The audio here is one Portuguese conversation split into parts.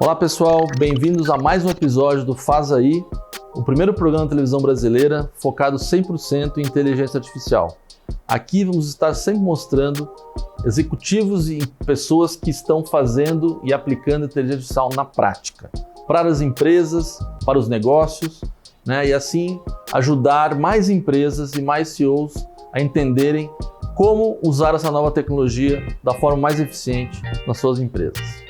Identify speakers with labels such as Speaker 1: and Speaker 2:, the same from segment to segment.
Speaker 1: Olá pessoal, bem-vindos a mais um episódio do Faz Aí, o primeiro programa de televisão brasileira focado 100% em inteligência artificial. Aqui vamos estar sempre mostrando executivos e pessoas que estão fazendo e aplicando inteligência artificial na prática, para as empresas, para os negócios, e assim ajudar mais empresas e mais CEOs a entenderem como usar essa nova tecnologia da forma mais eficiente nas suas empresas.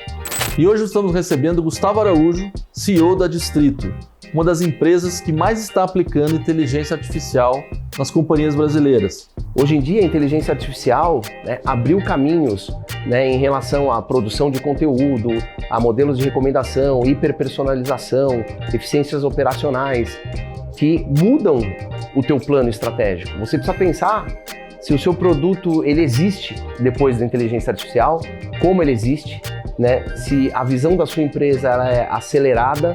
Speaker 1: E hoje estamos recebendo Gustavo Araújo, CEO da Distrito, uma das empresas que mais está aplicando inteligência artificial nas companhias brasileiras.
Speaker 2: Hoje em dia, a inteligência artificial abriu caminhos em relação à produção de conteúdo, a modelos de recomendação, hiperpersonalização, eficiências operacionais, que mudam o teu plano estratégico. Você precisa pensar se o seu produto ele existe depois da inteligência artificial, como ele existe, se a visão da sua empresa ela é acelerada,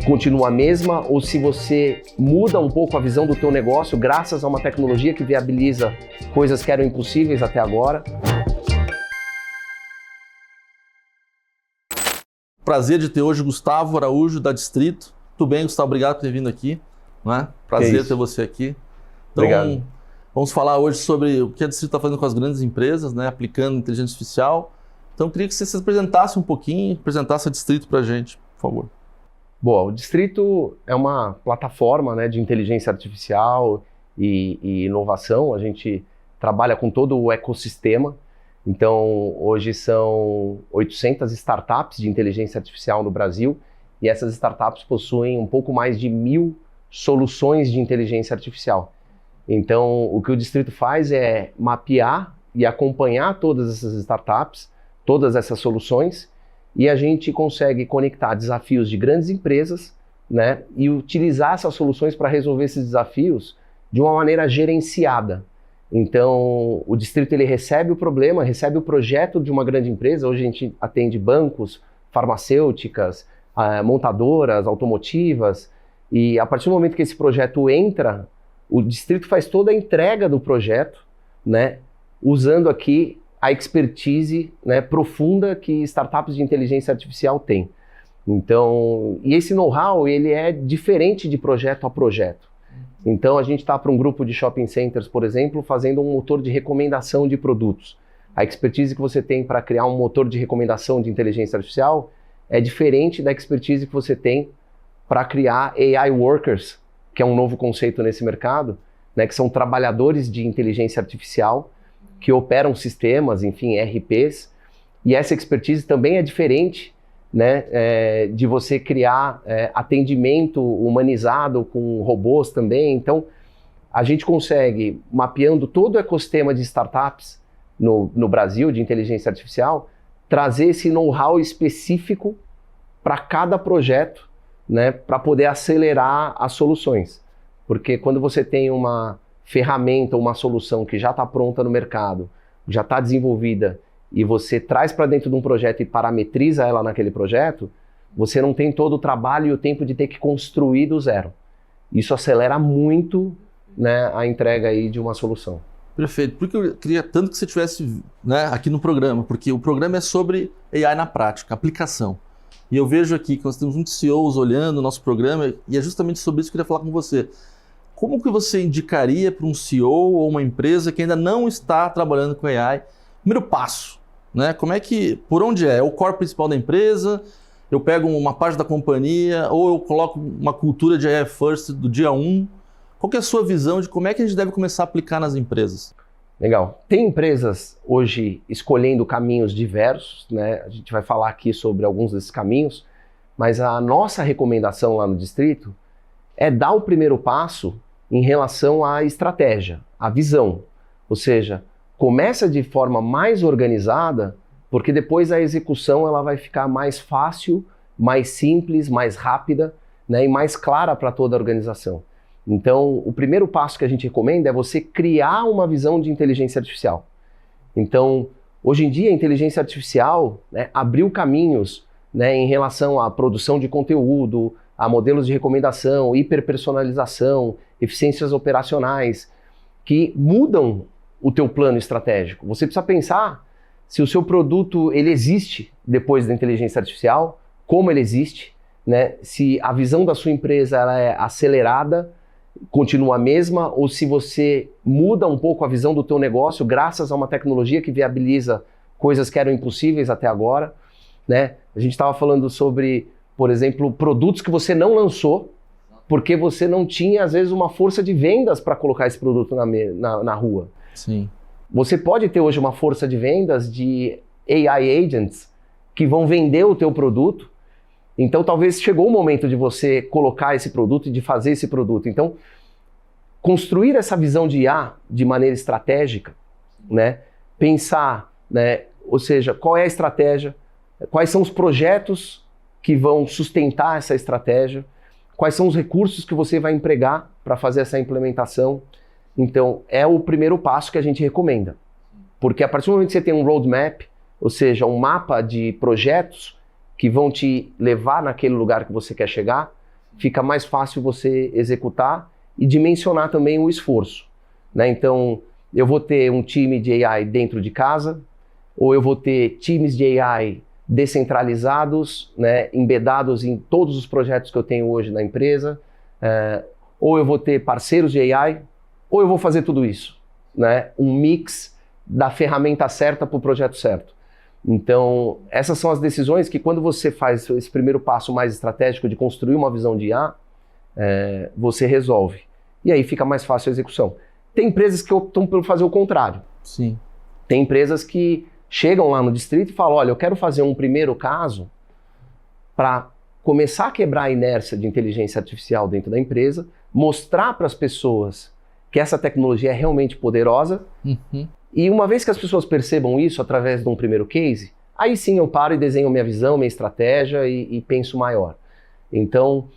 Speaker 2: continua a mesma, ou se você muda um pouco a visão do teu negócio graças a uma tecnologia que viabiliza coisas que eram impossíveis até agora.
Speaker 1: Prazer de ter hoje Gustavo Araújo da Distrito. Tudo bem, Gustavo? Obrigado por ter vindo aqui. Prazer ter você aqui. Então,
Speaker 2: obrigado.
Speaker 1: Vamos falar hoje sobre o que a Distrito está fazendo com as grandes empresas, aplicando inteligência artificial. Então, eu queria que você se apresentasse um pouquinho, apresentasse a Distrito para a gente, por favor.
Speaker 2: Bom, o Distrito é uma plataforma de inteligência artificial e inovação. A gente trabalha com todo o ecossistema. Então, hoje são 800 startups de inteligência artificial no Brasil e essas startups possuem um pouco mais de 1.000 soluções de inteligência artificial. Então, o que o Distrito faz é mapear e acompanhar todas essas startups, todas essas soluções, e a gente consegue conectar desafios de grandes empresas, e utilizar essas soluções para resolver esses desafios de uma maneira gerenciada. Então, o Distrito ele recebe o problema, recebe o projeto de uma grande empresa. Hoje a gente atende bancos, farmacêuticas, montadoras, automotivas, e a partir do momento que esse projeto entra, o Distrito faz toda a entrega do projeto, usando aqui a expertise profunda que startups de inteligência artificial têm. Então, e esse know-how ele é diferente de projeto a projeto. Então, a gente está para um grupo de shopping centers, por exemplo, fazendo um motor de recomendação de produtos. A expertise que você tem para criar um motor de recomendação de inteligência artificial é diferente da expertise que você tem para criar AI workers, que é um novo conceito nesse mercado, que são trabalhadores de inteligência artificial que operam sistemas, enfim, ERPs, e essa expertise também é diferente de você criar atendimento humanizado com robôs também. Então, a gente consegue, mapeando todo o ecossistema de startups no Brasil, de inteligência artificial, trazer esse know-how específico para cada projeto, para poder acelerar as soluções. Porque quando você tem uma ferramenta, uma solução que já está pronta no mercado, já está desenvolvida, e você traz para dentro de um projeto e parametriza ela naquele projeto, você não tem todo o trabalho e o tempo de ter que construir do zero. Isso acelera muito a entrega aí de uma solução.
Speaker 1: Perfeito. Porque eu queria tanto que você estivesse aqui no programa, porque o programa é sobre AI na prática, aplicação. E eu vejo aqui que nós temos muitos CEOs olhando o nosso programa, e é justamente sobre isso que eu queria falar com você. Como que você indicaria para um CEO ou uma empresa que ainda não está trabalhando com AI? Primeiro passo, Como é que, por onde é? É o core principal da empresa? Eu pego uma parte da companhia? Ou eu coloco uma cultura de AI first do dia 1? Qual que é a sua visão de como é que a gente deve começar a aplicar nas empresas?
Speaker 2: Legal. Tem empresas hoje escolhendo caminhos diversos, A gente vai falar aqui sobre alguns desses caminhos, mas a nossa recomendação lá no Distrito é dar o primeiro passo em relação à estratégia, à visão. Ou seja, começa de forma mais organizada, porque depois a execução ela vai ficar mais fácil, mais simples, mais rápida, e mais clara para toda a organização. Então, o primeiro passo que a gente recomenda é você criar uma visão de inteligência artificial. Então, hoje em dia, a inteligência artificial abriu caminhos em relação à produção de conteúdo, a modelos de recomendação, hiperpersonalização, eficiências operacionais, que mudam o teu plano estratégico. Você precisa pensar se o seu produto ele existe depois da inteligência artificial, como ele existe, né? Se a visão da sua empresa ela é acelerada, continua a mesma, ou se você muda um pouco a visão do teu negócio graças a uma tecnologia que viabiliza coisas que eram impossíveis até agora, né? A gente estava falando sobre, por exemplo, produtos que você não lançou porque você não tinha, às vezes, uma força de vendas para colocar esse produto na rua.
Speaker 1: Sim.
Speaker 2: Você pode ter hoje uma força de vendas de AI agents que vão vender o teu produto. Então, talvez chegou o momento de você colocar esse produto e de fazer esse produto. Então, construir essa visão de IA de maneira estratégica, né? Pensar, né? Ou seja, qual é a estratégia, quais são os projetos que vão sustentar essa estratégia, quais são os recursos que você vai empregar para fazer essa implementação. Então, é o primeiro passo que a gente recomenda. Porque a partir do momento que você tem um roadmap, ou seja, um mapa de projetos que vão te levar naquele lugar que você quer chegar, fica mais fácil você executar e dimensionar também o esforço, né? Então, eu vou ter um time de AI dentro de casa, ou eu vou ter times de AI descentralizados, né, embedados em todos os projetos que eu tenho hoje na empresa, ou eu vou ter parceiros de AI, ou eu vou fazer tudo isso, né? Um mix da ferramenta certa para o projeto certo. Então, essas são as decisões que quando você faz esse primeiro passo mais estratégico de construir uma visão de IA, você resolve. E aí fica mais fácil a execução. Tem empresas que optam por fazer o contrário.
Speaker 1: Sim.
Speaker 2: Tem empresas que chegam lá no distrito e falam, olha, eu quero fazer um primeiro caso para começar a quebrar a inércia de inteligência artificial dentro da empresa, mostrar para as pessoas que essa tecnologia é realmente poderosa.
Speaker 1: Uhum.
Speaker 2: E uma vez que as pessoas percebam isso através de um primeiro case, aí sim eu paro e desenho minha visão, minha estratégia e penso maior. Então,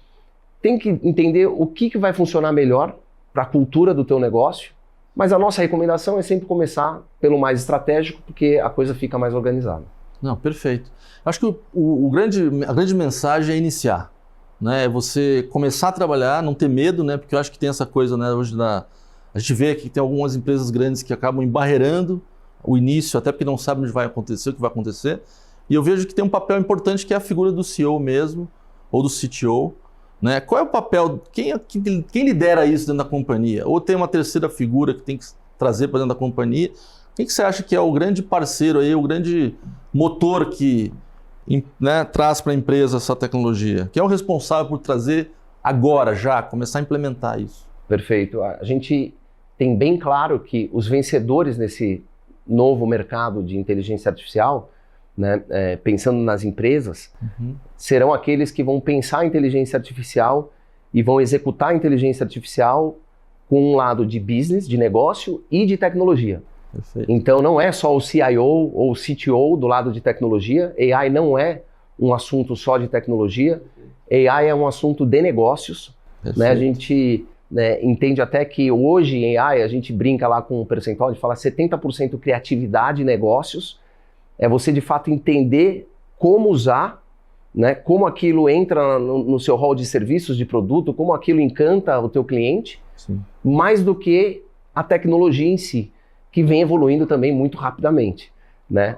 Speaker 2: tem que entender o que vai funcionar melhor para a cultura do teu negócio, mas a nossa recomendação é sempre começar pelo mais estratégico, porque a coisa fica mais organizada.
Speaker 1: Não, perfeito. Acho que a grande mensagem é iniciar, né? Você começar a trabalhar, não ter medo, né? Porque eu acho que tem essa coisa, né? Hoje a gente vê que tem algumas empresas grandes que acabam embarreirando o início, até porque não sabem onde vai acontecer, o que vai acontecer. E eu vejo que tem um papel importante que é a figura do CEO mesmo, ou do CTO, né? Qual é o papel, quem lidera isso dentro da companhia? Ou tem uma terceira figura que tem que trazer para dentro da companhia? Quem que você acha que é o grande parceiro aí, o grande motor que, né, traz para a empresa essa tecnologia? Quem é o responsável por trazer agora, já, começar a implementar isso?
Speaker 2: Perfeito. A gente tem bem claro que os vencedores nesse novo mercado de inteligência artificial, né, pensando nas empresas, serão aqueles que vão pensar a inteligência artificial e vão executar a inteligência artificial com um lado de business, de negócio e de tecnologia.
Speaker 1: Perfeito.
Speaker 2: Então não é só o CIO ou o CTO do lado de tecnologia, AI não é um assunto só de tecnologia, AI é um assunto de negócios, né? A gente entende até que hoje em AI a gente brinca lá com um percentual de falar 70% criatividade e negócios, é você de fato entender como usar, né, como aquilo entra no seu hall de serviços, de produto, como aquilo encanta o teu cliente,
Speaker 1: sim,
Speaker 2: mais do que a tecnologia em si, que vem evoluindo também muito rapidamente, né?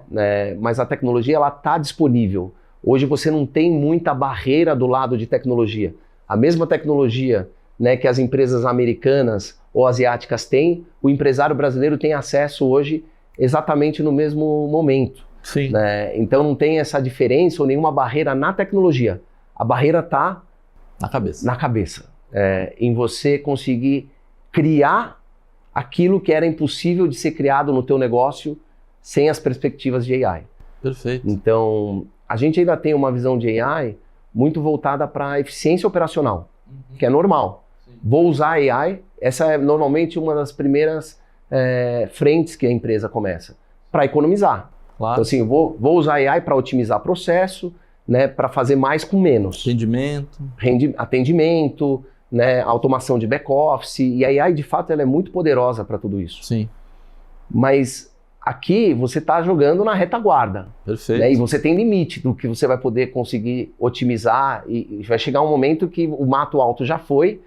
Speaker 2: Mas a tecnologia ela está disponível. Hoje você não tem muita barreira do lado de tecnologia. A mesma tecnologia, né, que as empresas americanas ou asiáticas têm, o empresário brasileiro tem acesso hoje exatamente no mesmo momento.
Speaker 1: Sim.
Speaker 2: Né? Então não tem essa diferença ou nenhuma barreira na tecnologia. A barreira está
Speaker 1: na cabeça.
Speaker 2: Em você conseguir criar aquilo que era impossível de ser criado no teu negócio sem as perspectivas de AI.
Speaker 1: Perfeito.
Speaker 2: Então, a gente ainda tem uma visão de AI muito voltada para a eficiência operacional, que é normal. Sim. Vou usar AI, essa é normalmente uma das primeiras frentes que a empresa começa, para economizar.
Speaker 1: Claro.
Speaker 2: Então, assim, vou usar AI para otimizar processo, né, para fazer mais com menos. Atendimento, né, automação de back-office, e a AI, de fato, ela é muito poderosa para tudo isso.
Speaker 1: Sim.
Speaker 2: Mas aqui você está jogando na retaguarda.
Speaker 1: Perfeito.
Speaker 2: Né, e você tem limite do que você vai poder conseguir otimizar, e vai chegar um momento que o mato alto já foi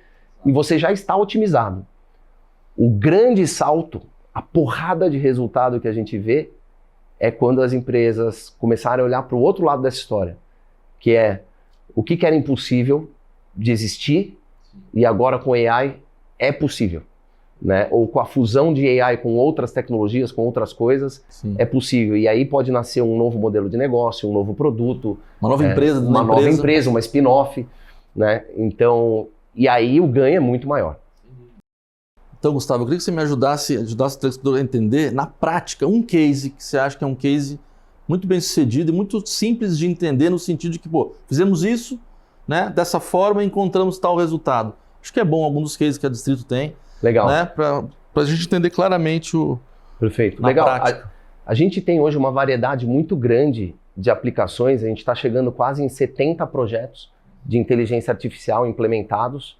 Speaker 2: e você já está otimizado. O grande salto, a porrada de resultado que a gente vê, é quando as empresas começarem a olhar para o outro lado dessa história, que é o que era impossível de existir e agora com AI é possível, né? Ou com a fusão de AI com outras tecnologias, com outras coisas, é possível. E aí pode nascer um novo modelo de negócio, um novo produto.
Speaker 1: Uma nova empresa.
Speaker 2: Uma nova empresa, uma spin-off, né? Então, e aí o ganho é muito maior.
Speaker 1: Então, Gustavo, eu queria que você me ajudasse o telespectador a entender, na prática, um case que você acha que é um case muito bem sucedido e muito simples de entender, no sentido de que, pô, fizemos isso, né, dessa forma e encontramos tal resultado. Acho que é bom algum dos cases que a Distrito tem.
Speaker 2: Legal.
Speaker 1: Né, para a gente entender claramente o...
Speaker 2: Perfeito.
Speaker 1: Na
Speaker 2: Legal.
Speaker 1: prática.
Speaker 2: A gente tem hoje uma variedade muito grande de aplicações, a gente está chegando quase em 70 projetos de inteligência artificial implementados,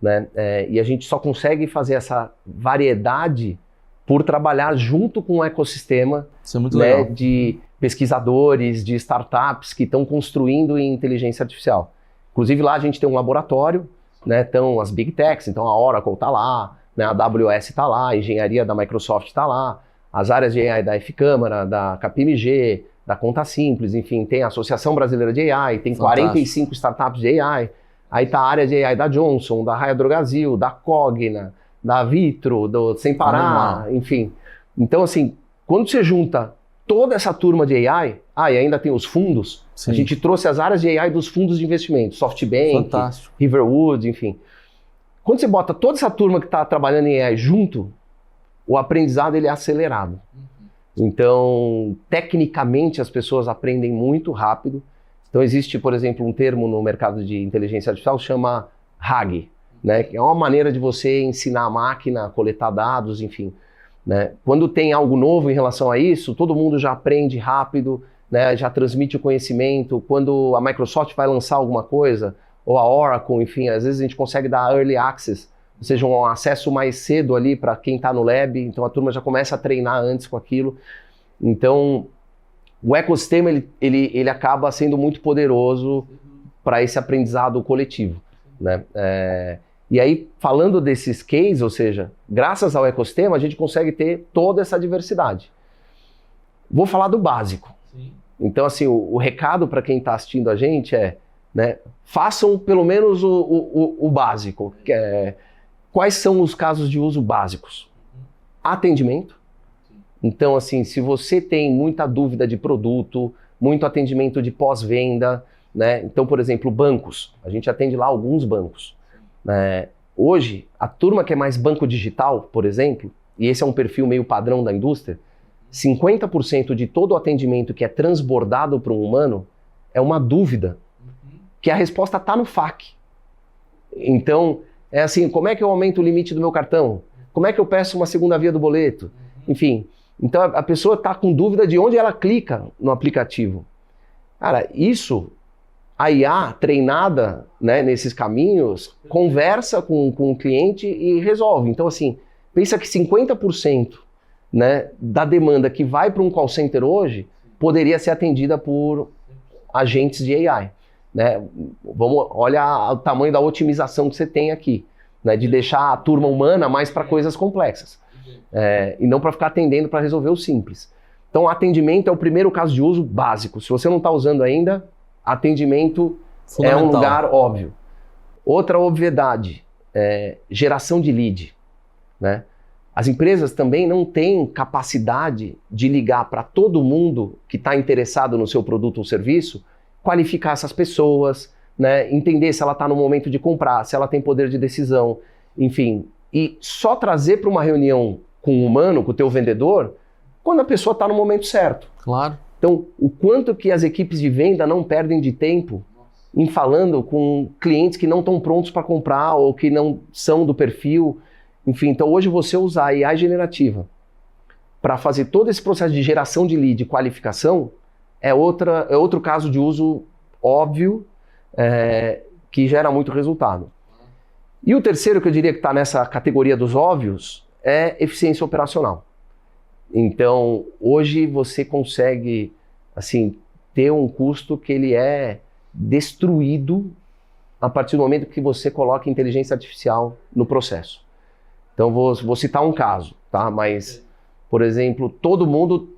Speaker 2: né? E a gente só consegue fazer essa variedade por trabalhar junto com o ecossistema.
Speaker 1: Isso é muito legal.
Speaker 2: De pesquisadores, de startups que estão construindo em inteligência artificial. Inclusive lá a gente tem um laboratório, né? Então as Big Techs, então a Oracle está lá, né? A AWS está lá, a engenharia da Microsoft está lá, as áreas de AI da F-Câmara, da KPMG, da Conta Simples, enfim, tem a Associação Brasileira de AI, tem
Speaker 1: Fantástico.
Speaker 2: 45 startups de AI, aí tá a área de AI da Johnson, da Raia Drogasil, da Cogna, da Vitro, do Sem Parar, enfim. Então, assim, quando você junta toda essa turma de AI, e ainda tem os fundos,
Speaker 1: Sim.
Speaker 2: a gente trouxe as áreas de AI dos fundos de investimento, SoftBank,
Speaker 1: Fantástico.
Speaker 2: Riverwood, enfim. Quando você bota toda essa turma que está trabalhando em AI junto, o aprendizado ele é acelerado. Então, tecnicamente, as pessoas aprendem muito rápido. Então, existe, por exemplo, um termo no mercado de inteligência artificial que chama RAG, né? Que é uma maneira de você ensinar a máquina a coletar dados, enfim. Né? Quando tem algo novo em relação a isso, todo mundo já aprende rápido, né? Já transmite o conhecimento. Quando a Microsoft vai lançar alguma coisa, ou a Oracle, enfim, às vezes a gente consegue dar early access, ou seja, um acesso mais cedo ali para quem está no lab, então a turma já começa a treinar antes com aquilo. Então, o ecossistema ele acaba sendo muito poderoso para esse aprendizado coletivo, né? E aí, falando desses cases, ou seja, graças ao ecossistema, a gente consegue ter toda essa diversidade. Vou falar do básico. Sim. Então, assim, o recado para quem está assistindo a gente é, né, façam pelo menos o básico. Quais são os casos de uso básicos? Atendimento. Então, assim, se você tem muita dúvida de produto, muito atendimento de pós-venda, né? Então, por exemplo, bancos. A gente atende lá alguns bancos. Hoje, a turma que é mais banco digital, por exemplo, e esse é um perfil meio padrão da indústria, 50% de todo o atendimento que é transbordado para um humano é uma dúvida, que a resposta está no FAQ. Então, é assim, como é que eu aumento o limite do meu cartão? Como é que eu peço uma segunda via do boleto? Enfim, então a pessoa está com dúvida de onde ela clica no aplicativo. Cara, isso, a IA treinada, né, nesses caminhos, conversa com o cliente e resolve. Então, assim, pensa que 50%, né, da demanda que vai para um call center hoje poderia ser atendida por agentes de AI. Né? Olha o tamanho da otimização que você tem aqui, né? De deixar a turma humana mais para coisas complexas, e não para ficar atendendo para resolver o simples. Então, atendimento é o primeiro caso de uso básico. Se você não está usando ainda, atendimento é um lugar óbvio. Outra obviedade, geração de lead, né? As empresas também não têm capacidade de ligar para todo mundo que está interessado no seu produto ou serviço, qualificar essas pessoas, né? Entender se ela está no momento de comprar, se ela tem poder de decisão, enfim. E só trazer para uma reunião com um humano, com o teu vendedor, quando a pessoa está no momento certo.
Speaker 1: Claro.
Speaker 2: Então, o quanto que as equipes de venda não perdem de tempo em falando com clientes que não estão prontos para comprar ou que não são do perfil. Enfim, então hoje você usar a AI generativa para fazer todo esse processo de geração de lead e qualificação é outro caso de uso óbvio, que gera muito resultado. E o terceiro que eu diria que está nessa categoria dos óbvios é eficiência operacional. Então, hoje você consegue, assim, ter um custo que ele é destruído a partir do momento que você coloca inteligência artificial no processo. Então, vou citar um caso, tá? Mas, por exemplo, todo mundo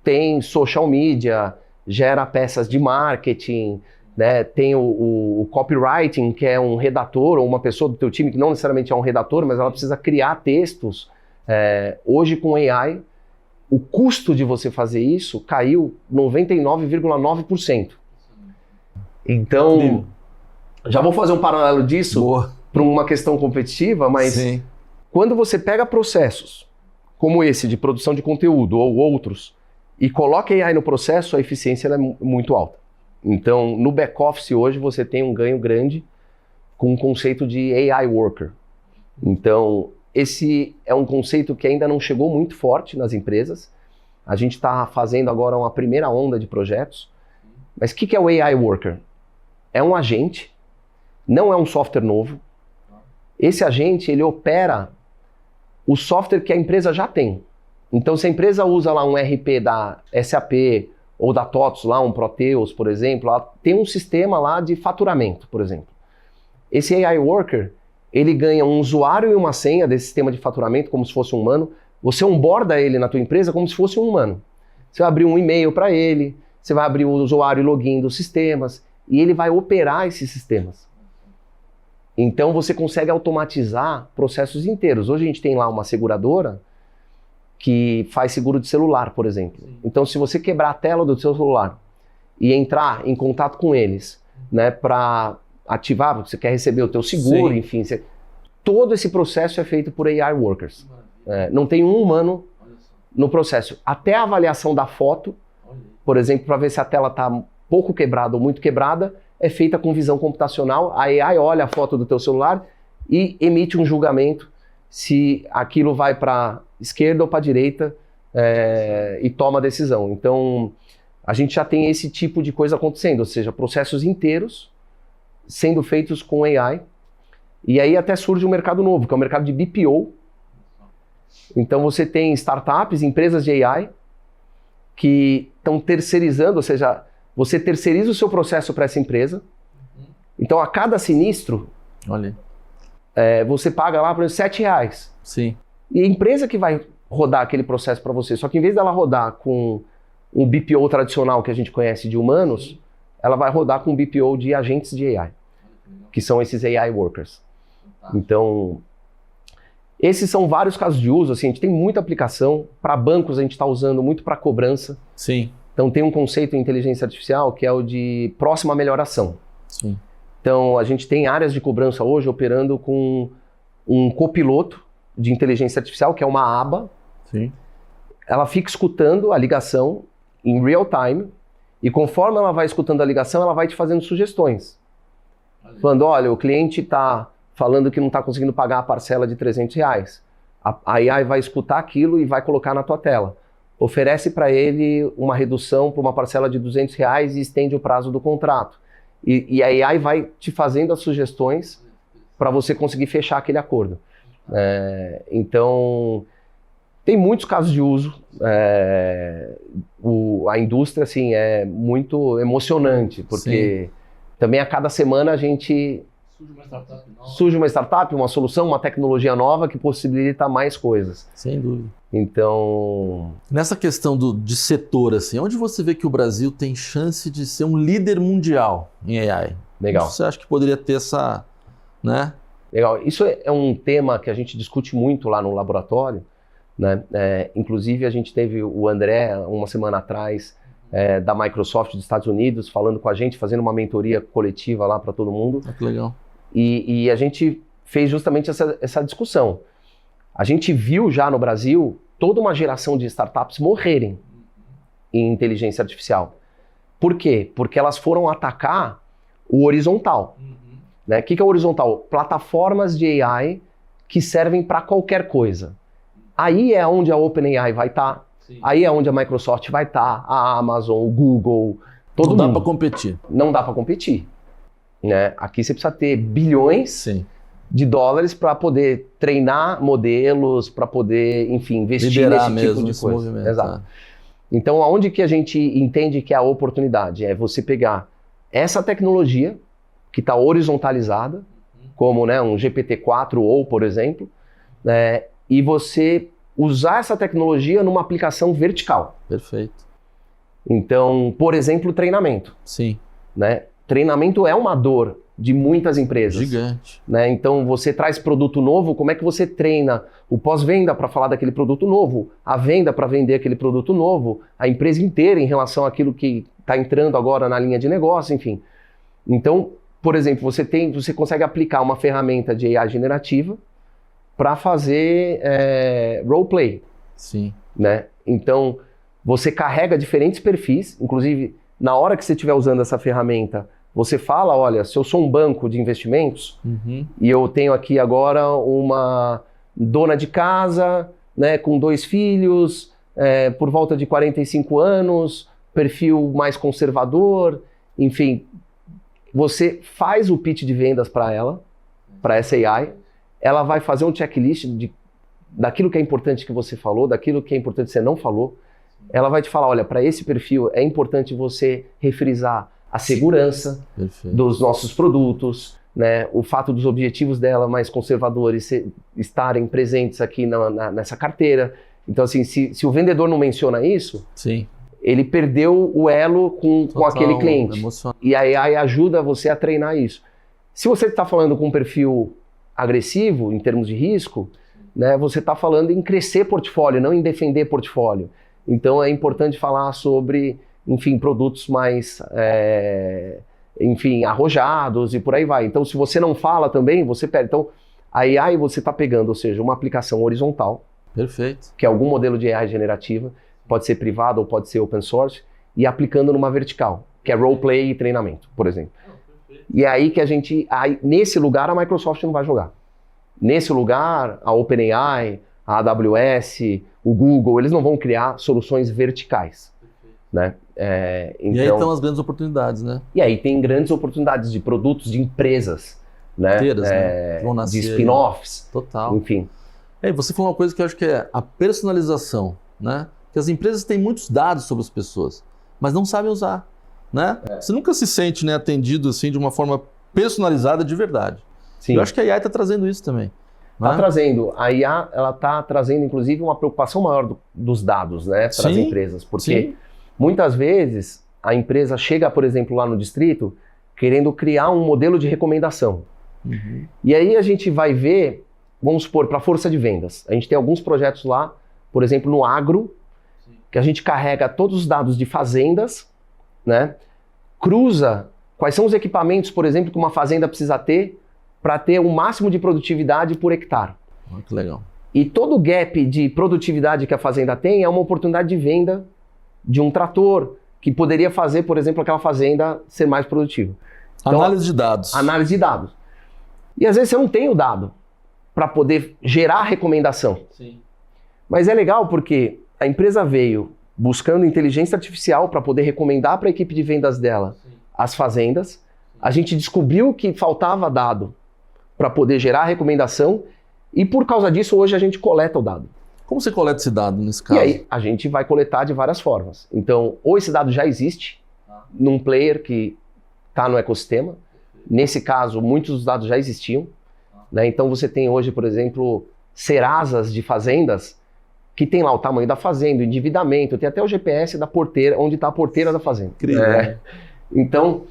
Speaker 2: tem social media, gera peças de marketing, né? Tem o copywriting, que é um redator ou uma pessoa do teu time que não necessariamente é um redator, mas ela precisa criar textos. Hoje com AI, o custo de você fazer isso caiu 99,9%. Então, já vou fazer um paralelo disso para uma questão competitiva, mas
Speaker 1: Sim.
Speaker 2: Quando você pega processos como esse de produção de conteúdo ou outros e coloca AI no processo, a eficiência é muito alta. Então, no back-office hoje você tem um ganho grande com o conceito de AI Worker. Então, esse é um conceito que ainda não chegou muito forte nas empresas. A gente está fazendo agora uma primeira onda de projetos. Mas o que é o AI Worker? É um agente, não é um software novo. Esse agente, ele opera o software que a empresa já tem. Então, se a empresa usa lá um RP da SAP ou da TOTS, lá um Proteus, por exemplo, ela tem um sistema lá de faturamento, por exemplo. Esse AI Worker, ele ganha um usuário e uma senha desse sistema de faturamento como se fosse um humano. Você onboarda ele na tua empresa como se fosse um humano. Você vai abrir um e-mail para ele, você vai abrir o usuário e login dos sistemas, e ele vai operar esses sistemas. Então você consegue automatizar processos inteiros. Hoje a gente tem lá uma seguradora que faz seguro de celular, por exemplo. Então se você quebrar a tela do seu celular e entrar em contato com eles, né, para ativar, você quer receber o teu seguro,
Speaker 1: Sim.
Speaker 2: enfim, todo esse processo é feito por AI Workers. Não tem um humano no processo. Até a avaliação da foto, por exemplo, para ver se a tela está pouco quebrada ou muito quebrada, é feita com visão computacional. A AI olha a foto do teu celular e emite um julgamento se aquilo vai para esquerda ou para direita e toma a decisão. Então, a gente já tem esse tipo de coisa acontecendo, ou seja, processos inteiros sendo feitos com AI. E aí até surge um mercado novo, que é o mercado de BPO. Então você tem startups, empresas de AI, que estão terceirizando, ou seja, você terceiriza o seu processo para essa empresa. Então, a cada sinistro, você paga lá, por exemplo, R$7.
Speaker 1: Sim.
Speaker 2: E a empresa que vai rodar aquele processo para você, só que em vez dela rodar com um BPO tradicional que a gente conhece de humanos, ela vai rodar com um BPO de agentes de AI, que são esses AI Workers. Então, esses são vários casos de uso. Assim, a gente tem muita aplicação. Para bancos, a gente está usando muito para cobrança.
Speaker 1: Sim.
Speaker 2: Então tem um conceito em inteligência artificial que é o de próxima melhoração.
Speaker 1: Sim.
Speaker 2: Então a gente tem áreas de cobrança hoje operando com um copiloto de inteligência artificial, que é uma aba.
Speaker 1: Sim.
Speaker 2: Ela fica escutando a ligação em real time e conforme ela vai escutando a ligação, ela vai te fazendo sugestões. Falando, olha, o cliente está falando que não está conseguindo pagar a parcela de R$300. A AI vai escutar aquilo e vai colocar na tua tela. Oferece para ele uma redução para uma parcela de R$200 e estende o prazo do contrato. E a AI vai te fazendo as sugestões para você conseguir fechar aquele acordo. Então, tem muitos casos de uso. A indústria assim, é muito emocionante, porque também a cada semana a gente... Surge uma startup, uma solução, uma tecnologia nova que possibilita mais coisas.
Speaker 1: Sem dúvida.
Speaker 2: Então...
Speaker 1: Nessa questão de setor, assim, onde você vê que o Brasil tem chance de ser um líder mundial em AI?
Speaker 2: Legal.
Speaker 1: Você acha que poderia ter essa... né?
Speaker 2: Legal. Isso é um tema que a gente discute muito lá no laboratório, né? Inclusive, a gente teve o André, uma semana atrás, da Microsoft dos Estados Unidos, falando com a gente, fazendo uma mentoria coletiva lá para todo mundo.
Speaker 1: Que legal.
Speaker 2: E a gente fez justamente essa discussão. A gente viu já no Brasil toda uma geração de startups morrerem em inteligência artificial. Por quê? Porque elas foram atacar o horizontal. Né? O que é o horizontal? Plataformas de AI que servem para qualquer coisa. Aí é onde a OpenAI vai estar. Aí é onde a Microsoft vai estar, a Amazon, o Google, todo mundo.
Speaker 1: Não dá para competir.
Speaker 2: Não dá para competir. Né? Aqui você precisa ter bilhões de dólares para poder treinar modelos, para poder, enfim, investir nesse tipo de coisa. Exato. Então, aonde que a gente entende que é a oportunidade? É você pegar essa tecnologia que está horizontalizada, como, né, um GPT-4 ou, por exemplo, e você usar essa tecnologia numa aplicação vertical.
Speaker 1: Perfeito.
Speaker 2: Então, por exemplo, treinamento.
Speaker 1: Sim.
Speaker 2: Né? treinamento é uma dor de muitas empresas.
Speaker 1: Gigante.
Speaker 2: Né? Então você traz produto novo, como é que você treina o pós-venda para falar daquele produto novo, a venda para vender aquele produto novo, a empresa inteira em relação àquilo que está entrando agora na linha de negócio, enfim. Então, por exemplo, você consegue aplicar uma ferramenta de AI generativa para fazer roleplay.
Speaker 1: Sim.
Speaker 2: Né? Então, você carrega diferentes perfis, inclusive na hora que você estiver usando essa ferramenta, você fala, olha, se eu sou um banco de investimentos e eu tenho aqui agora uma dona de casa, né, com 2 filhos, por volta de 45 anos, perfil mais conservador, enfim, você faz o pitch de vendas para ela, para essa AI, ela vai fazer um checklist daquilo que é importante que você falou, daquilo que é importante que você não falou. Ela vai te falar, olha, para esse perfil é importante você refrisar a segurança dos nossos produtos, né? O fato dos objetivos dela mais conservadores estarem presentes aqui nessa carteira. Então, assim, se o vendedor não menciona isso,
Speaker 1: sim,
Speaker 2: ele perdeu o elo com aquele cliente.
Speaker 1: Emocionante.
Speaker 2: E a AI ajuda você a treinar isso. Se você está falando com um perfil agressivo, em termos de risco, né, você está falando em crescer portfólio, não em defender portfólio. Então é importante falar sobre, enfim, produtos mais, enfim, arrojados e por aí vai. Então se você não fala também, você perde. Então a AI você está pegando, ou seja, uma aplicação horizontal,
Speaker 1: perfeito,
Speaker 2: que é algum modelo de AI generativa, pode ser privado ou pode ser open source, e aplicando numa vertical, que é roleplay e treinamento, por exemplo. E é aí que nesse lugar a Microsoft não vai jogar. Nesse lugar, a OpenAI, a AWS, o Google, eles não vão criar soluções verticais. Né? Então,
Speaker 1: e aí estão as grandes oportunidades, né?
Speaker 2: E aí tem grandes oportunidades de produtos de empresas, né?
Speaker 1: Né? Vão nascer,
Speaker 2: de spin-offs.
Speaker 1: Total.
Speaker 2: Enfim.
Speaker 1: E aí, você falou uma coisa que eu acho que é a personalização, né? Que as empresas têm muitos dados sobre as pessoas, mas não sabem usar, né? Você nunca se sente, né, atendido assim de uma forma personalizada de verdade.
Speaker 2: Sim.
Speaker 1: Eu acho que a AI está trazendo isso também.
Speaker 2: Está trazendo. A IA, ela está trazendo, inclusive, uma preocupação maior dos dados, né, para as empresas. Porque muitas vezes a empresa chega, por exemplo, lá no distrito, querendo criar um modelo de recomendação. E aí a gente vai ver, vamos supor, para a força de vendas. A gente tem alguns projetos lá, por exemplo, no agro, que a gente carrega todos os dados de fazendas, né, cruza quais são os equipamentos, por exemplo, que uma fazenda precisa ter para ter o máximo de produtividade por hectare.
Speaker 1: Que legal.
Speaker 2: E todo o gap de produtividade que a fazenda tem é uma oportunidade de venda de um trator que poderia fazer, por exemplo, aquela fazenda ser mais produtiva. Então,
Speaker 1: análise de dados.
Speaker 2: Análise de dados. E às vezes você não tem o dado para poder gerar recomendação.
Speaker 1: Sim.
Speaker 2: Mas é legal porque a empresa veio buscando inteligência artificial para poder recomendar para a equipe de vendas dela as fazendas. A gente descobriu que faltava dado para poder gerar recomendação e por causa disso hoje a gente coleta o dado.
Speaker 1: Como você coleta esse dado nesse caso?
Speaker 2: E aí a gente vai coletar de várias formas. Então, ou esse dado já existe num player que está no ecossistema. Nesse caso, muitos dos dados já existiam. Né? Então você tem hoje, por exemplo, Serasas de fazendas que tem lá o tamanho da fazenda, o endividamento, tem até o GPS da porteira, onde está a porteira da fazenda.
Speaker 1: Incrível.
Speaker 2: Então,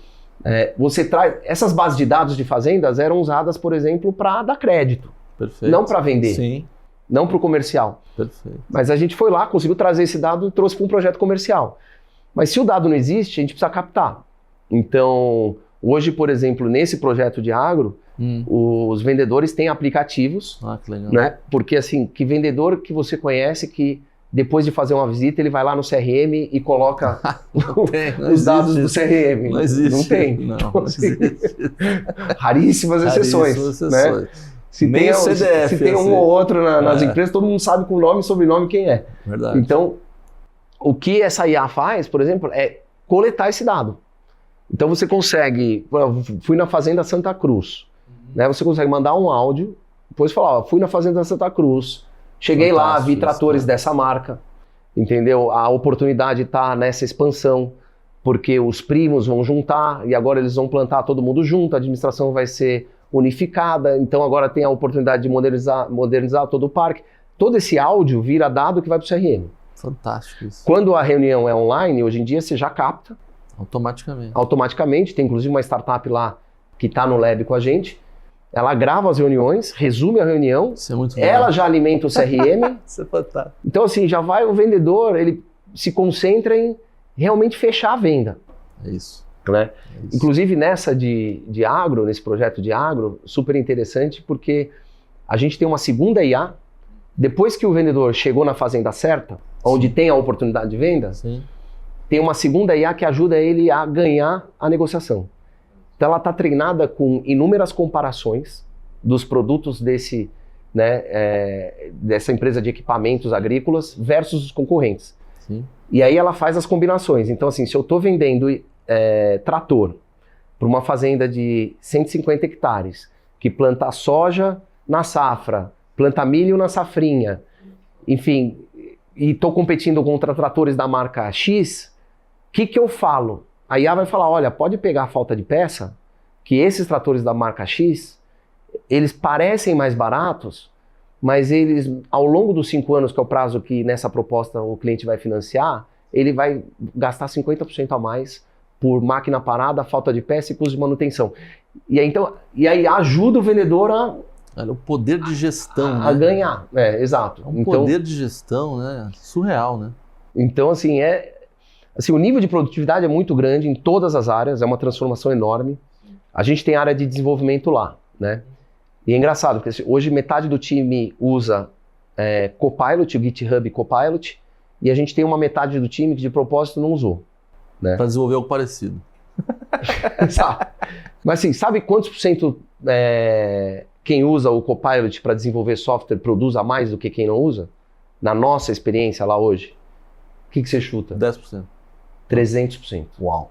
Speaker 2: você traz... Essas bases de dados de fazendas eram usadas, por exemplo, para dar crédito.
Speaker 1: Perfeito.
Speaker 2: Não para vender.
Speaker 1: Sim.
Speaker 2: Não para o comercial.
Speaker 1: Perfeito.
Speaker 2: Mas a gente foi lá, conseguiu trazer esse dado e trouxe para um projeto comercial. Mas se o dado não existe, a gente precisa captar. Então, hoje, por exemplo, nesse projeto de agro, os vendedores têm aplicativos.
Speaker 1: Que legal.
Speaker 2: Né? Porque assim, que vendedor que você conhece que depois de fazer uma visita, ele vai lá no CRM e coloca os dados do CRM.
Speaker 1: Não existe.
Speaker 2: Não tem.
Speaker 1: Não,
Speaker 2: então,
Speaker 1: não existe.
Speaker 2: Raríssimas exceções. Né? Se tem um ou outro nas empresas, todo mundo sabe com nome e sobrenome quem é.
Speaker 1: Verdade.
Speaker 2: Então, o que essa IA faz, por exemplo, é coletar esse dado. Então você consegue, fui na Fazenda Santa Cruz, né? Você consegue mandar um áudio, depois falar, fui na Fazenda Santa Cruz, cheguei lá, vi tratores dessa marca, entendeu? A oportunidade está nessa expansão, porque os primos vão juntar e agora eles vão plantar todo mundo junto, a administração vai ser unificada, então agora tem a oportunidade de modernizar todo o parque. Todo esse áudio vira dado que vai para o CRM.
Speaker 1: Fantástico isso.
Speaker 2: Quando a reunião é online, hoje em dia você já capta, Automaticamente, tem inclusive uma startup lá que está no lab com a gente, ela grava as reuniões, resume a reunião,
Speaker 1: Isso é muito legal.
Speaker 2: ela já alimenta o CRM.
Speaker 1: Isso é fantástico.
Speaker 2: Então assim, já vai o vendedor, ele se concentra em realmente fechar a venda.
Speaker 1: É isso.
Speaker 2: Né?
Speaker 1: É isso.
Speaker 2: Inclusive nessa de agro, nesse projeto de agro, super interessante porque a gente tem uma segunda IA, depois que o vendedor chegou na fazenda certa, onde tem a oportunidade de venda,
Speaker 1: Sim.
Speaker 2: tem uma segunda IA que ajuda ele a ganhar a negociação. Então ela está treinada com inúmeras comparações dos produtos desse, né, dessa empresa de equipamentos agrícolas versus os concorrentes.
Speaker 1: Sim.
Speaker 2: E aí ela faz as combinações. Então assim, se eu estou vendendo trator para uma fazenda de 150 hectares, que planta soja na safra, planta milho na safrinha, enfim, e estou competindo contra tratores da marca X, o que eu falo? A IA vai falar, olha, pode pegar a falta de peça, que esses tratores da marca X, eles parecem mais baratos, mas eles, ao longo dos 5 anos, que é o prazo que nessa proposta o cliente vai financiar, ele vai gastar 50% a mais por máquina parada, falta de peça e custo de manutenção. E aí ajuda o vendedor
Speaker 1: Olha, o poder de gestão,
Speaker 2: a
Speaker 1: né?
Speaker 2: ganhar. Exato.
Speaker 1: É um poder de gestão, né? Surreal, né?
Speaker 2: Então, assim, o nível de produtividade é muito grande em todas as áreas, é uma transformação enorme. A gente tem área de desenvolvimento lá, né? E é engraçado, porque hoje metade do time usa Copilot, o GitHub Copilot, e a gente tem uma metade do time que de propósito não usou. Né?
Speaker 1: Para desenvolver algo parecido.
Speaker 2: Exato. Mas assim, sabe quantos por cento quem usa o Copilot para desenvolver software produz a mais do que quem não usa? Na nossa experiência lá hoje? O que você chuta?
Speaker 1: 10%.
Speaker 2: 300%.
Speaker 1: Uau.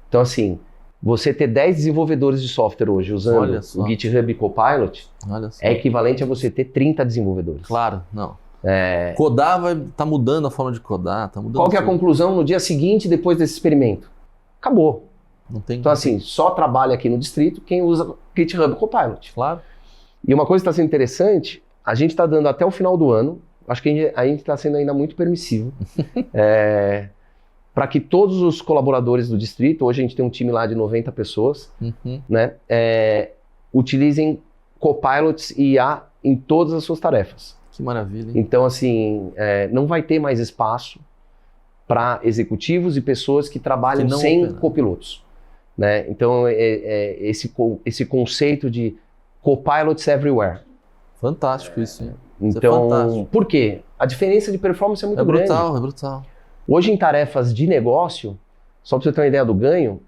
Speaker 2: Então assim, você ter 10 desenvolvedores de software hoje usando o GitHub Copilot é equivalente a você ter 30 desenvolvedores.
Speaker 1: Claro, não. Codar tá mudando a forma de codar. Tá mudando.
Speaker 2: Qual que é a conclusão no dia seguinte, depois desse experimento? Acabou.
Speaker 1: Não tem.
Speaker 2: Então assim, só trabalha aqui no distrito quem usa GitHub Copilot.
Speaker 1: Claro.
Speaker 2: E uma coisa que está sendo interessante, a gente está dando até o final do ano, acho que a gente está sendo ainda muito permissivo, para que todos os colaboradores do distrito, hoje a gente tem um time lá de 90 pessoas, né, utilizem Copilots e IA em todas as suas tarefas.
Speaker 1: Que maravilha, hein?
Speaker 2: Então, assim, não vai ter mais espaço para executivos e pessoas que trabalham sem copilotos. Né? Então, esse conceito de copilots everywhere.
Speaker 1: Fantástico isso, hein?
Speaker 2: Então,
Speaker 1: isso é fantástico.
Speaker 2: Por quê? A diferença de performance é muito grande.
Speaker 1: É brutal.
Speaker 2: Hoje, em tarefas de negócio, só para você ter uma ideia do ganho,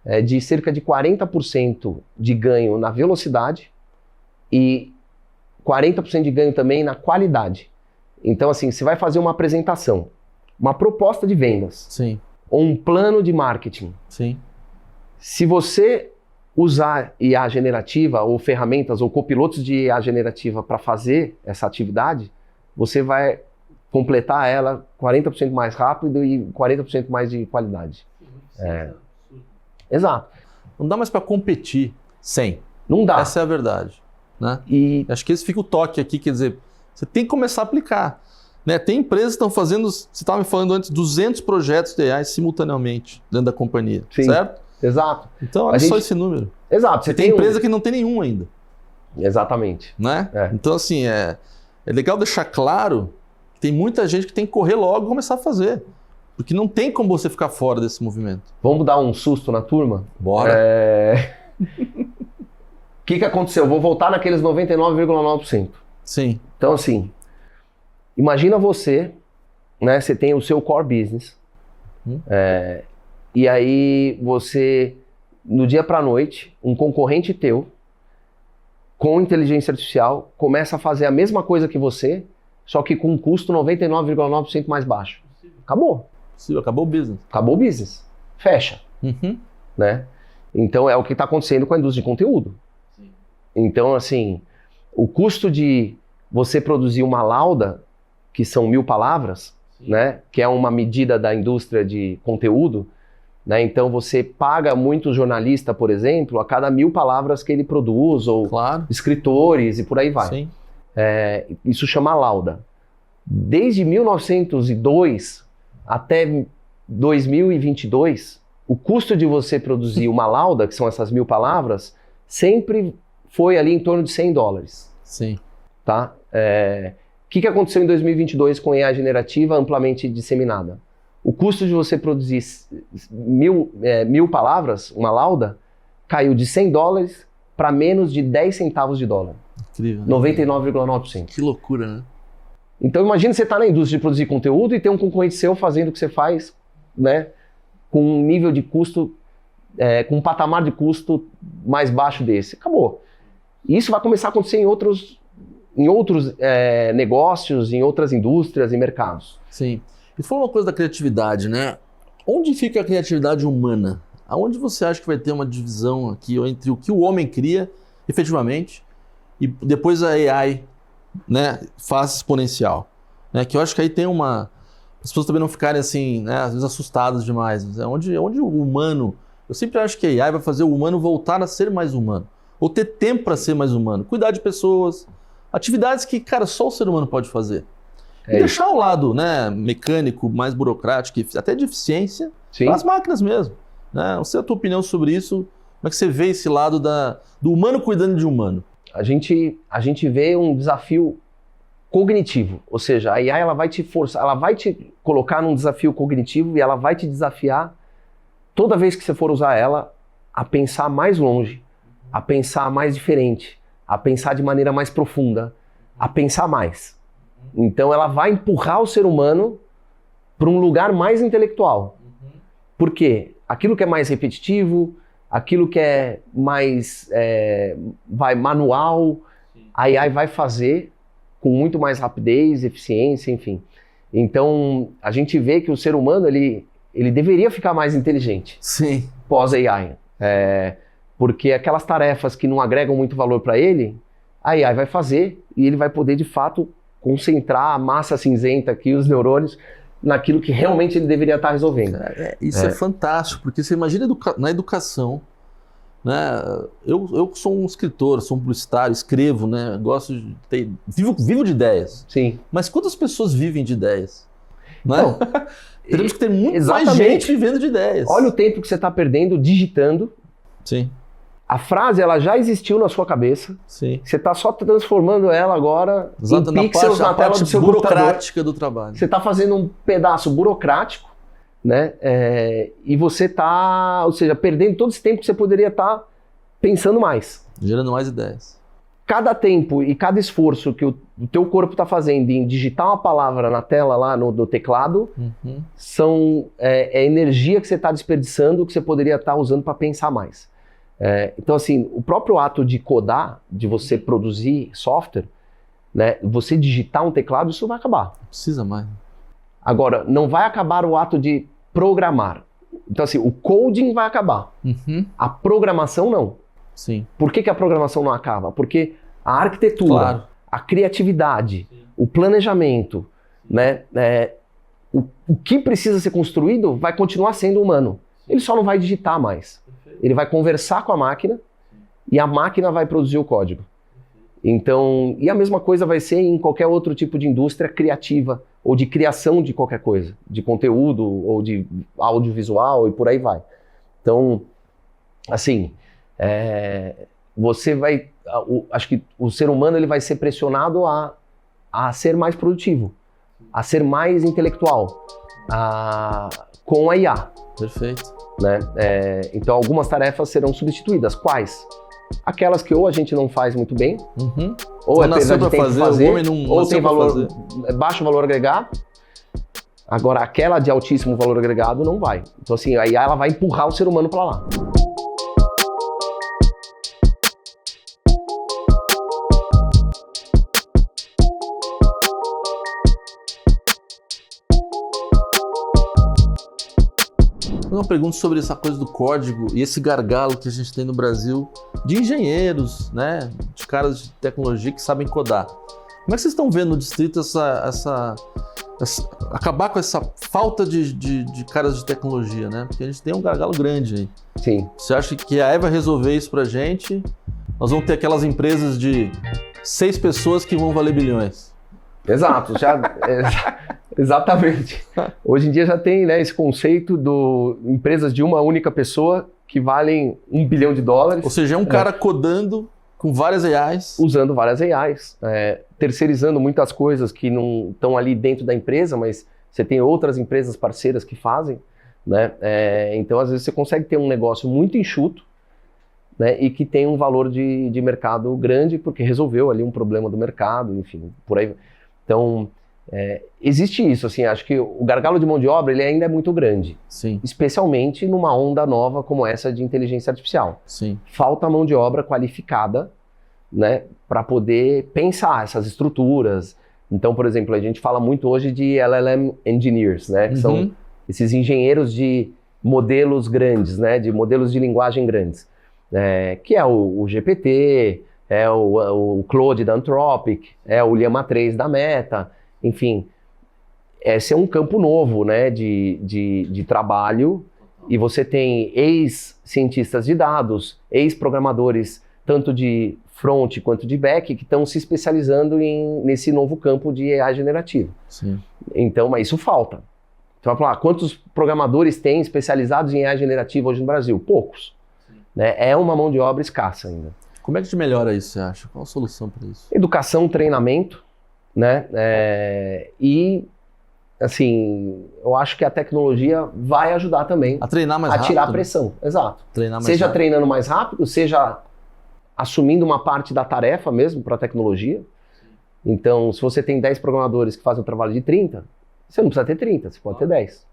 Speaker 2: é de cerca de 40% de ganho na velocidade e 40% de ganho também na qualidade. Então, assim, você vai fazer uma apresentação, uma proposta de vendas,
Speaker 1: sim,
Speaker 2: ou um plano de marketing.
Speaker 1: Sim.
Speaker 2: Se você usar IA generativa ou ferramentas ou copilotos de IA generativa para fazer essa atividade, você vai completar ela 40% mais rápido e 40% mais de qualidade. Exato.
Speaker 1: Não dá mais para competir sem.
Speaker 2: Não dá.
Speaker 1: Essa é a verdade. Né?
Speaker 2: E
Speaker 1: acho que esse fica o toque aqui, quer dizer, você tem que começar a aplicar. Né? Tem empresas que estão fazendo, você estava me falando antes, 200 projetos de AI simultaneamente dentro da companhia,
Speaker 2: sim,
Speaker 1: certo?
Speaker 2: Exato.
Speaker 1: Então, olha só esse número.
Speaker 2: Exato.
Speaker 1: Você tem empresa que não tem nenhum ainda.
Speaker 2: Exatamente.
Speaker 1: Né? Então, assim, é legal deixar claro que tem muita gente que tem que correr logo e começar a fazer. Porque não tem como você ficar fora desse movimento.
Speaker 2: Vamos dar um susto na turma?
Speaker 1: Bora.
Speaker 2: O que aconteceu? Eu vou voltar naqueles 99,9%.
Speaker 1: Sim.
Speaker 2: Então, assim, imagina você, né? Você tem o seu core business. E aí você, no dia para a noite, um concorrente teu, com inteligência artificial, começa a fazer a mesma coisa que você, só que com um custo 99,9% mais baixo. Acabou.
Speaker 1: Acabou o business.
Speaker 2: Acabou o business. Fecha. Né? Então é o que está acontecendo com a indústria de conteúdo. Sim. Então, assim, o custo de você produzir uma lauda, que são 1000 palavras, né? Que é uma medida da indústria de conteúdo, né? Então você paga muito jornalista, por exemplo, a cada 1000 palavras que ele produz, ou escritores e por aí vai.
Speaker 1: Sim.
Speaker 2: Isso chama lauda. Desde 1902 até 2022, o custo de você produzir uma lauda, que são essas 1000 palavras, sempre foi ali em torno de $100.
Speaker 1: Sim.
Speaker 2: Tá? O que aconteceu em 2022 com a AI generativa amplamente disseminada? O custo de você produzir 1000 palavras, uma lauda, caiu de $100 para menos de 10 centavos de dólar.
Speaker 1: Incrível.
Speaker 2: 99,9%.
Speaker 1: Que loucura, né?
Speaker 2: Então imagina você estar na indústria de produzir conteúdo e ter um concorrente seu fazendo o que você faz, né, com um nível de custo, com um patamar de custo mais baixo desse. Acabou. E isso vai começar a acontecer em outros negócios, em outras indústrias e mercados.
Speaker 1: Sim. E falou uma coisa da criatividade, né? Onde fica a criatividade humana? Aonde você acha que vai ter uma divisão aqui entre o que o homem cria, efetivamente, e depois a AI, né, faz exponencial? Né? Que eu acho que aí tem uma... As pessoas também não ficarem assim, né, às vezes assustadas demais. Onde o humano... Eu sempre acho que a AI vai fazer o humano voltar a ser mais humano. Ou ter tempo para ser mais humano. Cuidar de pessoas... Atividades que, cara, só o ser humano pode fazer. E deixar o lado, né, mecânico, mais burocrático, até de eficiência, para as máquinas mesmo. Né? Não sei a tua opinião sobre isso. Como é que você vê esse lado do humano cuidando de humano?
Speaker 2: A gente vê um desafio cognitivo. Ou seja, a AI ela vai te forçar, ela vai te colocar num desafio cognitivo e ela vai te desafiar, toda vez que você for usar ela, a pensar mais longe, a pensar mais diferente, a pensar de maneira mais profunda, a pensar mais. Então ela vai empurrar o ser humano para um lugar mais intelectual. Por quê? Aquilo que é mais repetitivo, aquilo que é mais manual, a AI vai fazer com muito mais rapidez, eficiência, enfim. Então a gente vê que o ser humano ele deveria ficar mais inteligente.
Speaker 1: Sim.
Speaker 2: Pós-AI. Porque aquelas tarefas que não agregam muito valor para ele, a AI vai fazer e ele vai poder, de fato, concentrar a massa cinzenta aqui, os neurônios, naquilo que realmente ele deveria estar resolvendo.
Speaker 1: Isso é fantástico, porque você imagina na educação, né? Eu sou um escritor, sou um publicitário, escrevo, né? Gosto de vivo de ideias.
Speaker 2: Sim.
Speaker 1: Mas quantas pessoas vivem de ideias? Né?
Speaker 2: Não,
Speaker 1: teremos que ter muito mais gente vivendo de ideias.
Speaker 2: Olha o tempo que você está perdendo digitando.
Speaker 1: Sim.
Speaker 2: A frase ela já existiu na sua cabeça.
Speaker 1: Sim.
Speaker 2: Você está só transformando ela agora
Speaker 1: em pixels na tela do seu burocrática do trabalho.
Speaker 2: Você está fazendo um pedaço burocrático, né? E você está, ou seja, perdendo todo esse tempo que você poderia estar pensando mais.
Speaker 1: Gerando mais ideias.
Speaker 2: Cada tempo e cada esforço que o teu corpo está fazendo em digitar uma palavra na tela lá no teclado, são energia que você está desperdiçando que você poderia estar usando para pensar mais. Então, assim, o próprio ato de codar, de você produzir software, né, você digitar um teclado, isso vai acabar.
Speaker 1: Não precisa mais.
Speaker 2: Agora, não vai acabar o ato de programar. Então, assim, o coding vai acabar. A programação não.
Speaker 1: Sim.
Speaker 2: Por que a programação não acaba? Porque a arquitetura, a criatividade, o planejamento, né, o que precisa ser construído vai continuar sendo humano. Ele só não vai digitar mais. Ele vai conversar com a máquina e a máquina vai produzir o código. Então, e a mesma coisa vai ser em qualquer outro tipo de indústria criativa ou de criação de qualquer coisa, de conteúdo ou de audiovisual e por aí vai. Então, assim, você vai, acho que o ser humano ele vai ser pressionado a ser mais produtivo, a ser mais intelectual, com a IA.
Speaker 1: Perfeito.
Speaker 2: Né? Então algumas tarefas serão substituídas. Quais? Aquelas que ou a gente não faz muito bem, ou
Speaker 1: nasceu para fazer,
Speaker 2: ou tem baixo valor agregado. Agora aquela de altíssimo valor agregado não vai. Então assim, a IA ela vai empurrar o ser humano para lá.
Speaker 1: Uma pergunta sobre essa coisa do código e esse gargalo que a gente tem no Brasil de engenheiros, né, de caras de tecnologia que sabem codar. Como é que vocês estão vendo no distrito acabar com essa falta de caras de tecnologia, né? Porque a gente tem um gargalo grande aí.
Speaker 2: Sim.
Speaker 1: Você acha que a AI vai resolver isso pra gente? Nós vamos ter aquelas empresas de 6 pessoas que vão valer bilhões.
Speaker 2: Exato. Exatamente. Hoje em dia já tem, né, esse conceito de empresas de uma única pessoa que valem $1 bilhão.
Speaker 1: Ou seja, é um cara codando com várias AIs.
Speaker 2: Usando várias AIs, terceirizando muitas coisas que não estão ali dentro da empresa, mas você tem outras empresas parceiras que fazem, né? Então, às vezes, você consegue ter um negócio muito enxuto, né, e que tem um valor de mercado grande, porque resolveu ali um problema do mercado, enfim, por aí. Então, existe isso, assim, acho que o gargalo de mão de obra ele ainda é muito grande.
Speaker 1: Sim.
Speaker 2: Especialmente numa onda nova como essa de inteligência artificial.
Speaker 1: Sim.
Speaker 2: Falta mão de obra qualificada, né, para poder pensar essas estruturas. Então, por exemplo, a gente fala muito hoje de LLM engineers, né, que são esses engenheiros de modelos grandes, né, de modelos de linguagem grandes, que é o GPT, é o Claude da Anthropic, é o Llama 3 da Meta, enfim, esse é um campo novo, né, de trabalho, e você tem ex-cientistas de dados, ex-programadores, tanto de front quanto de back, que estão se especializando nesse novo campo de AI generativo.
Speaker 1: Sim.
Speaker 2: Então, mas isso falta. Então, vai falar, quantos programadores tem especializados em AI generativa hoje no Brasil? Poucos. Né? É uma mão de obra escassa ainda.
Speaker 1: Como é que a gente melhora isso, você acha? Qual a solução para isso?
Speaker 2: Educação, treinamento, né? E, assim, eu acho que a tecnologia vai ajudar também
Speaker 1: a treinar mais rápido.
Speaker 2: A tirar a pressão, exato.
Speaker 1: Treinar mais
Speaker 2: seja
Speaker 1: rápido.
Speaker 2: Treinando mais rápido, seja assumindo uma parte da tarefa mesmo para a tecnologia. Então, se você tem 10 programadores que fazem um trabalho de 30, você não precisa ter 30, você pode ter 10.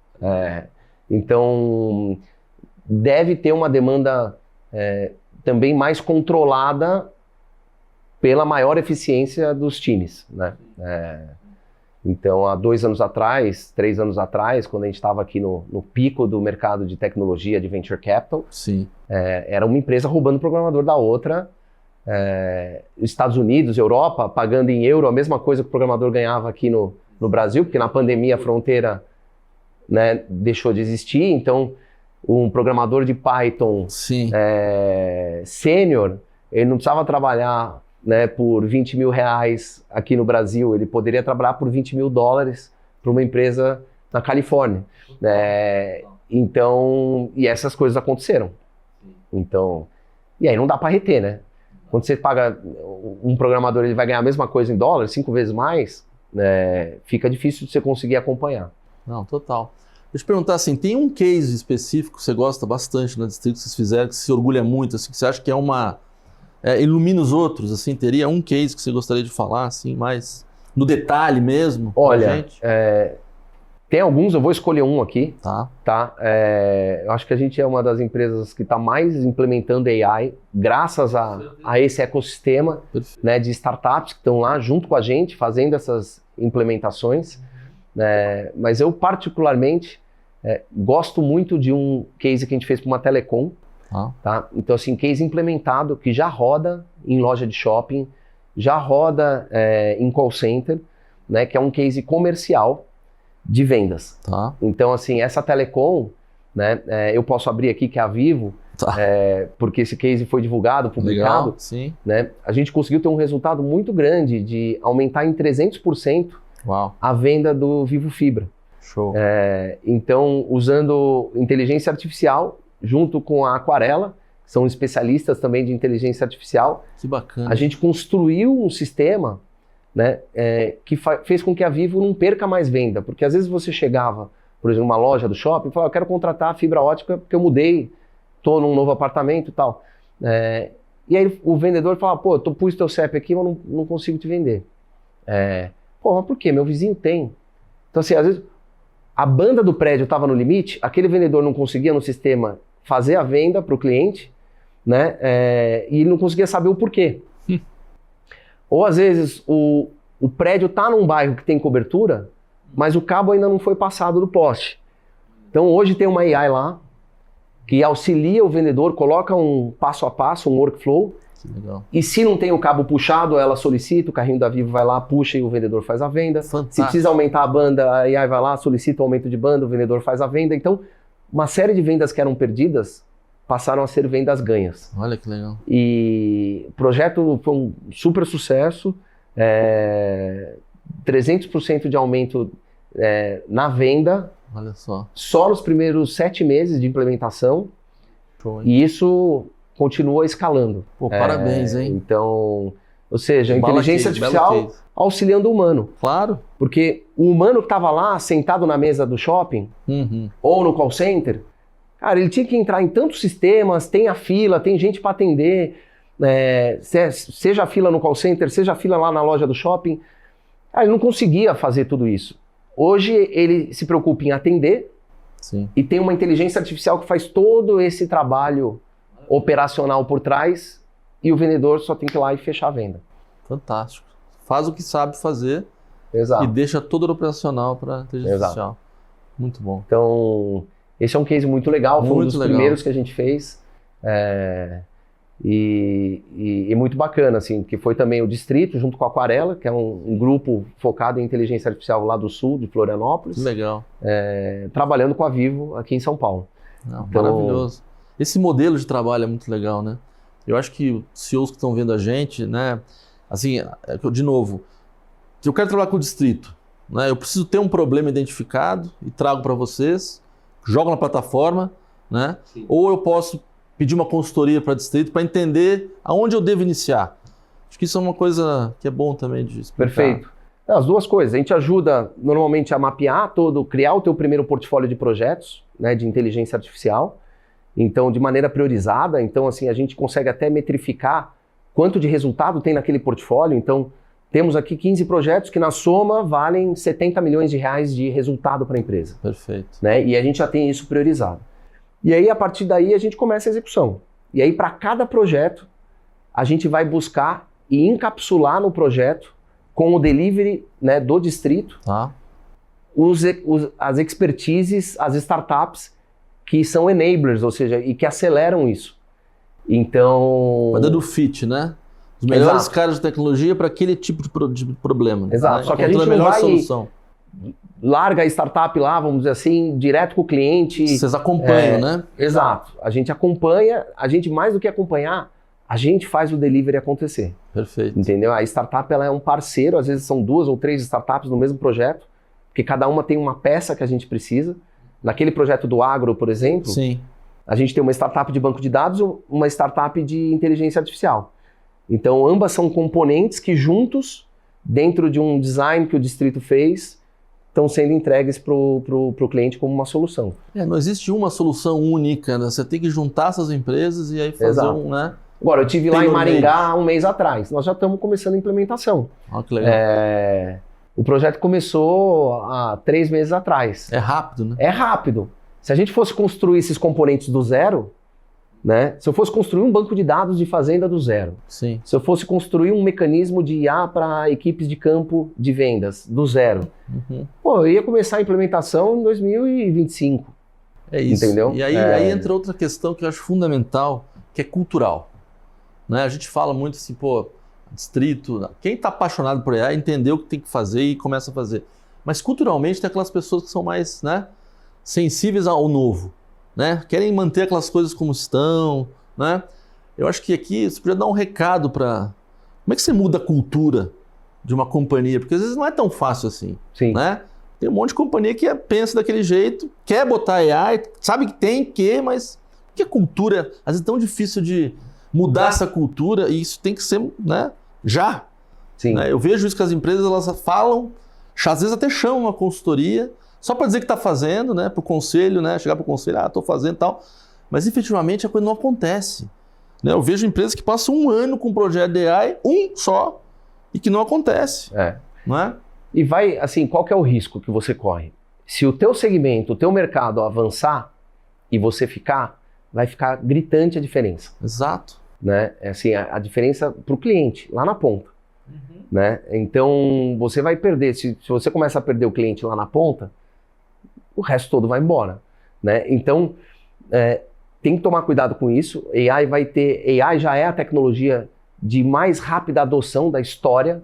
Speaker 2: Então, deve ter uma demanda também mais controlada pela maior eficiência dos times, né? Então, há 2 anos atrás, 3 anos atrás, quando a gente estava aqui no pico do mercado de tecnologia, de venture capital,
Speaker 1: sim,
Speaker 2: era uma empresa roubando o programador da outra, Estados Unidos, Europa, pagando em euro a mesma coisa que o programador ganhava aqui no Brasil, porque na pandemia a fronteira, né, deixou de existir, então um programador de Python sênior, ele não precisava trabalhar, né, por R$20 mil aqui no Brasil, ele poderia trabalhar por $20 mil para uma empresa na Califórnia. Então, e essas coisas aconteceram. Então, e aí não dá para reter, né? Quando você paga um programador, ele vai ganhar a mesma coisa em dólar, 5 vezes mais, fica difícil de você conseguir acompanhar.
Speaker 1: Não, total. Deixa eu perguntar assim, tem um case específico que você gosta bastante na Distrito que vocês fizeram, que se orgulha muito, assim, que você acha que ilumina os outros, assim, teria um case que você gostaria de falar, assim, mais no detalhe mesmo?
Speaker 2: Olha,
Speaker 1: gente?
Speaker 2: Tem alguns, eu vou escolher um aqui.
Speaker 1: Tá.
Speaker 2: Eu acho que a gente é uma das empresas que está mais implementando AI, graças a esse ecossistema, né, de startups que estão lá junto com a gente, fazendo essas implementações. Mas eu, particularmente, gosto muito de um case que a gente fez para uma telecom. Tá? Então, assim, case implementado que já roda em loja de shopping, já roda em call center, né, que é um case comercial de vendas.
Speaker 1: Tá.
Speaker 2: Então, assim, essa telecom, né, eu posso abrir aqui que é a Vivo, porque esse case foi divulgado, publicado.
Speaker 1: Legal, sim.
Speaker 2: Né, a gente conseguiu ter um resultado muito grande de aumentar em 300% a venda do Vivo Fibra.
Speaker 1: Show.
Speaker 2: Então, usando inteligência artificial, junto com a Aquarela, que são especialistas também de inteligência artificial.
Speaker 1: Que bacana.
Speaker 2: A gente construiu um sistema, né, que fez com que a Vivo não perca mais venda, porque às vezes você chegava, por exemplo, numa loja do shopping e falava, eu quero contratar fibra ótica porque eu mudei, estou num novo apartamento e tal. E aí o vendedor falava, pô, eu pus teu CEP aqui, mas não consigo te vender. Pô, mas por quê? Meu vizinho tem. Então, assim, às vezes a banda do prédio estava no limite, aquele vendedor não conseguia no sistema fazer a venda para o cliente, né? E ele não conseguia saber o porquê. Ou às vezes o prédio está num bairro que tem cobertura, mas o cabo ainda não foi passado do poste. Então hoje tem uma AI lá que auxilia o vendedor, coloca um passo a passo, um workflow.
Speaker 1: Que legal.
Speaker 2: E se não tem o cabo puxado, ela solicita, o carrinho da Vivo vai lá, puxa e o vendedor faz a venda.
Speaker 1: Fantástico.
Speaker 2: Se precisa aumentar a banda, a AI vai lá, solicita o aumento de banda, o vendedor faz a venda. Então, uma série de vendas que eram perdidas passaram a ser vendas ganhas.
Speaker 1: Olha que legal.
Speaker 2: E o projeto foi um super sucesso, 300% de aumento na venda,
Speaker 1: Olha
Speaker 2: só nos primeiros 7 meses de implementação,
Speaker 1: Show,
Speaker 2: e isso continua escalando.
Speaker 1: Pô, parabéns, hein?
Speaker 2: Então, ou seja, a
Speaker 1: Bala
Speaker 2: inteligência
Speaker 1: case,
Speaker 2: artificial
Speaker 1: belo case.
Speaker 2: auxiliando o humano.
Speaker 1: Claro.
Speaker 2: Porque o humano que estava lá, sentado na mesa do shopping, ou no call center, cara, ele tinha que entrar em tantos sistemas, tem a fila, tem gente para atender, seja a fila no call center, seja a fila lá na loja do shopping. Cara, ele não conseguia fazer tudo isso. Hoje ele se preocupa em atender.
Speaker 1: Sim.
Speaker 2: E tem uma inteligência artificial que faz todo esse trabalho operacional por trás e o vendedor só tem que ir lá e fechar a venda.
Speaker 1: Fantástico. Faz o que sabe fazer.
Speaker 2: Exato.
Speaker 1: E deixa todo operacional para inteligência artificial. Muito bom.
Speaker 2: Então, esse é um case muito legal, foi um dos primeiros que a gente fez. E muito bacana, assim, que foi também o Distrito, junto com a Aquarela, que é um grupo focado em inteligência artificial lá do sul, de Florianópolis.
Speaker 1: Que legal.
Speaker 2: Trabalhando com a Vivo aqui em São Paulo.
Speaker 1: Não, então, maravilhoso. Esse modelo de trabalho é muito legal, né? Eu acho que os CEOs que estão vendo a gente, né? Assim, de novo, se eu quero trabalhar com o Distrito, né? Eu preciso ter um problema identificado e trago para vocês, jogo na plataforma, né? Sim. Ou eu posso pedir uma consultoria para Distrito para entender aonde eu devo iniciar. Acho que isso é uma coisa que é bom também de explicar.
Speaker 2: Perfeito. As duas coisas. A gente ajuda normalmente a mapear criar o teu primeiro portfólio de projetos, né, de inteligência artificial. Então, de maneira priorizada. Então, assim, a gente consegue até metrificar quanto de resultado tem naquele portfólio. Então, temos aqui 15 projetos que na soma valem 70 milhões de reais de resultado para a empresa.
Speaker 1: Perfeito.
Speaker 2: Né? E a gente já tem isso priorizado. E aí, a partir daí, a gente começa a execução. E aí, para cada projeto, a gente vai buscar e encapsular no projeto, com o delivery, né, do Distrito, as expertises, as startups que são enablers, ou seja, e que aceleram isso. Então...
Speaker 1: Vai dando fit, né? Os melhores caras de tecnologia para aquele tipo de problema.
Speaker 2: Exato.
Speaker 1: Né?
Speaker 2: Só que a gente não vai...
Speaker 1: solução.
Speaker 2: Larga a startup lá, vamos dizer assim, direto com o cliente.
Speaker 1: Vocês acompanham, né?
Speaker 2: Exato. A gente acompanha, mais do que acompanhar, a gente faz o delivery acontecer.
Speaker 1: Perfeito.
Speaker 2: Entendeu? A startup ela é um parceiro, às vezes são 2 ou 3 startups no mesmo projeto, porque cada uma tem uma peça que a gente precisa. Naquele projeto do agro, por exemplo,
Speaker 1: sim,
Speaker 2: a gente tem uma startup de banco de dados e uma startup de inteligência artificial. Então, ambas são componentes que juntos, dentro de um design que o Distrito fez, estão sendo entregues para o cliente como uma solução.
Speaker 1: Não existe uma solução única, né? Você tem que juntar essas empresas e aí fazer né?
Speaker 2: Agora, eu estive lá em Maringá um mês atrás. Nós já estamos começando a implementação.
Speaker 1: Que legal.
Speaker 2: O projeto começou há 3 meses atrás.
Speaker 1: É rápido, né?
Speaker 2: É rápido. Se a gente fosse construir esses componentes do zero, né? Se eu fosse construir um banco de dados de fazenda do zero,
Speaker 1: sim,
Speaker 2: se eu fosse construir um mecanismo de IA para equipes de campo de vendas do zero, eu ia começar a implementação em 2025.
Speaker 1: É isso.
Speaker 2: Entendeu?
Speaker 1: E aí entra outra questão que eu acho fundamental, que é cultural. Né? A gente fala muito assim, Distrito, quem está apaixonado por AI entendeu o que tem que fazer e começa a fazer. Mas culturalmente tem aquelas pessoas que são mais, né, sensíveis ao novo, né? Querem manter aquelas coisas como estão, né? Eu acho que aqui você podia dar um recado para... Como é que você muda a cultura de uma companhia? Porque às vezes não é tão fácil assim.
Speaker 2: Sim.
Speaker 1: Né? Tem um monte de companhia que pensa daquele jeito, quer botar AI, sabe que tem mas que a cultura, às vezes é tão difícil de mudar essa cultura, e isso tem que ser, né, já.
Speaker 2: Sim.
Speaker 1: Né? Eu vejo isso que as empresas elas falam, às vezes até chamam uma consultoria, só para dizer que está fazendo, né, para o conselho, né, chegar para o conselho, estou fazendo e tal, mas efetivamente a coisa não acontece. Né? Eu vejo empresas que passam 1 ano com um projeto de AI, só, e que não acontece. Não é?
Speaker 2: E vai, assim, qual que é o risco que você corre? Se o teu segmento, o teu mercado avançar e você ficar, vai ficar gritante a diferença.
Speaker 1: Exato.
Speaker 2: Né? Assim, a diferença para o cliente, lá na ponta. Né? Então, você vai perder, se você começa a perder o cliente lá na ponta, o resto todo vai embora. Né? Então, tem que tomar cuidado com isso. AI já é a tecnologia de mais rápida adoção da história.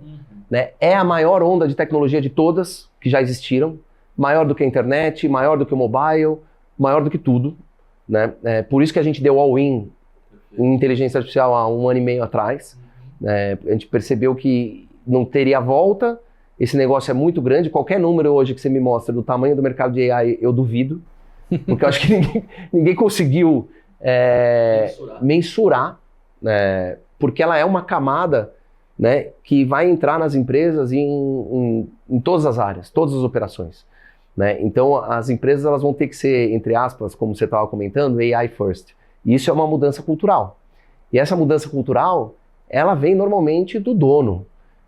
Speaker 2: Né? É a maior onda de tecnologia de todas que já existiram. Maior do que a internet, maior do que o mobile, maior do que tudo. Né? Por isso que a gente deu all-in em inteligência artificial há 1 ano e meio atrás. A gente percebeu que não teria volta esse negócio é muito grande. Qualquer número hoje que você me mostra do tamanho do mercado de AI, eu duvido, porque eu acho que ninguém conseguiu mensurar, porque ela é uma camada, né, que vai entrar nas empresas em todas as áreas, todas as operações. Né? Então, as empresas elas vão ter que ser, entre aspas, como você estava comentando, AI first. E isso é uma mudança cultural. E essa mudança cultural, ela vem normalmente do dono.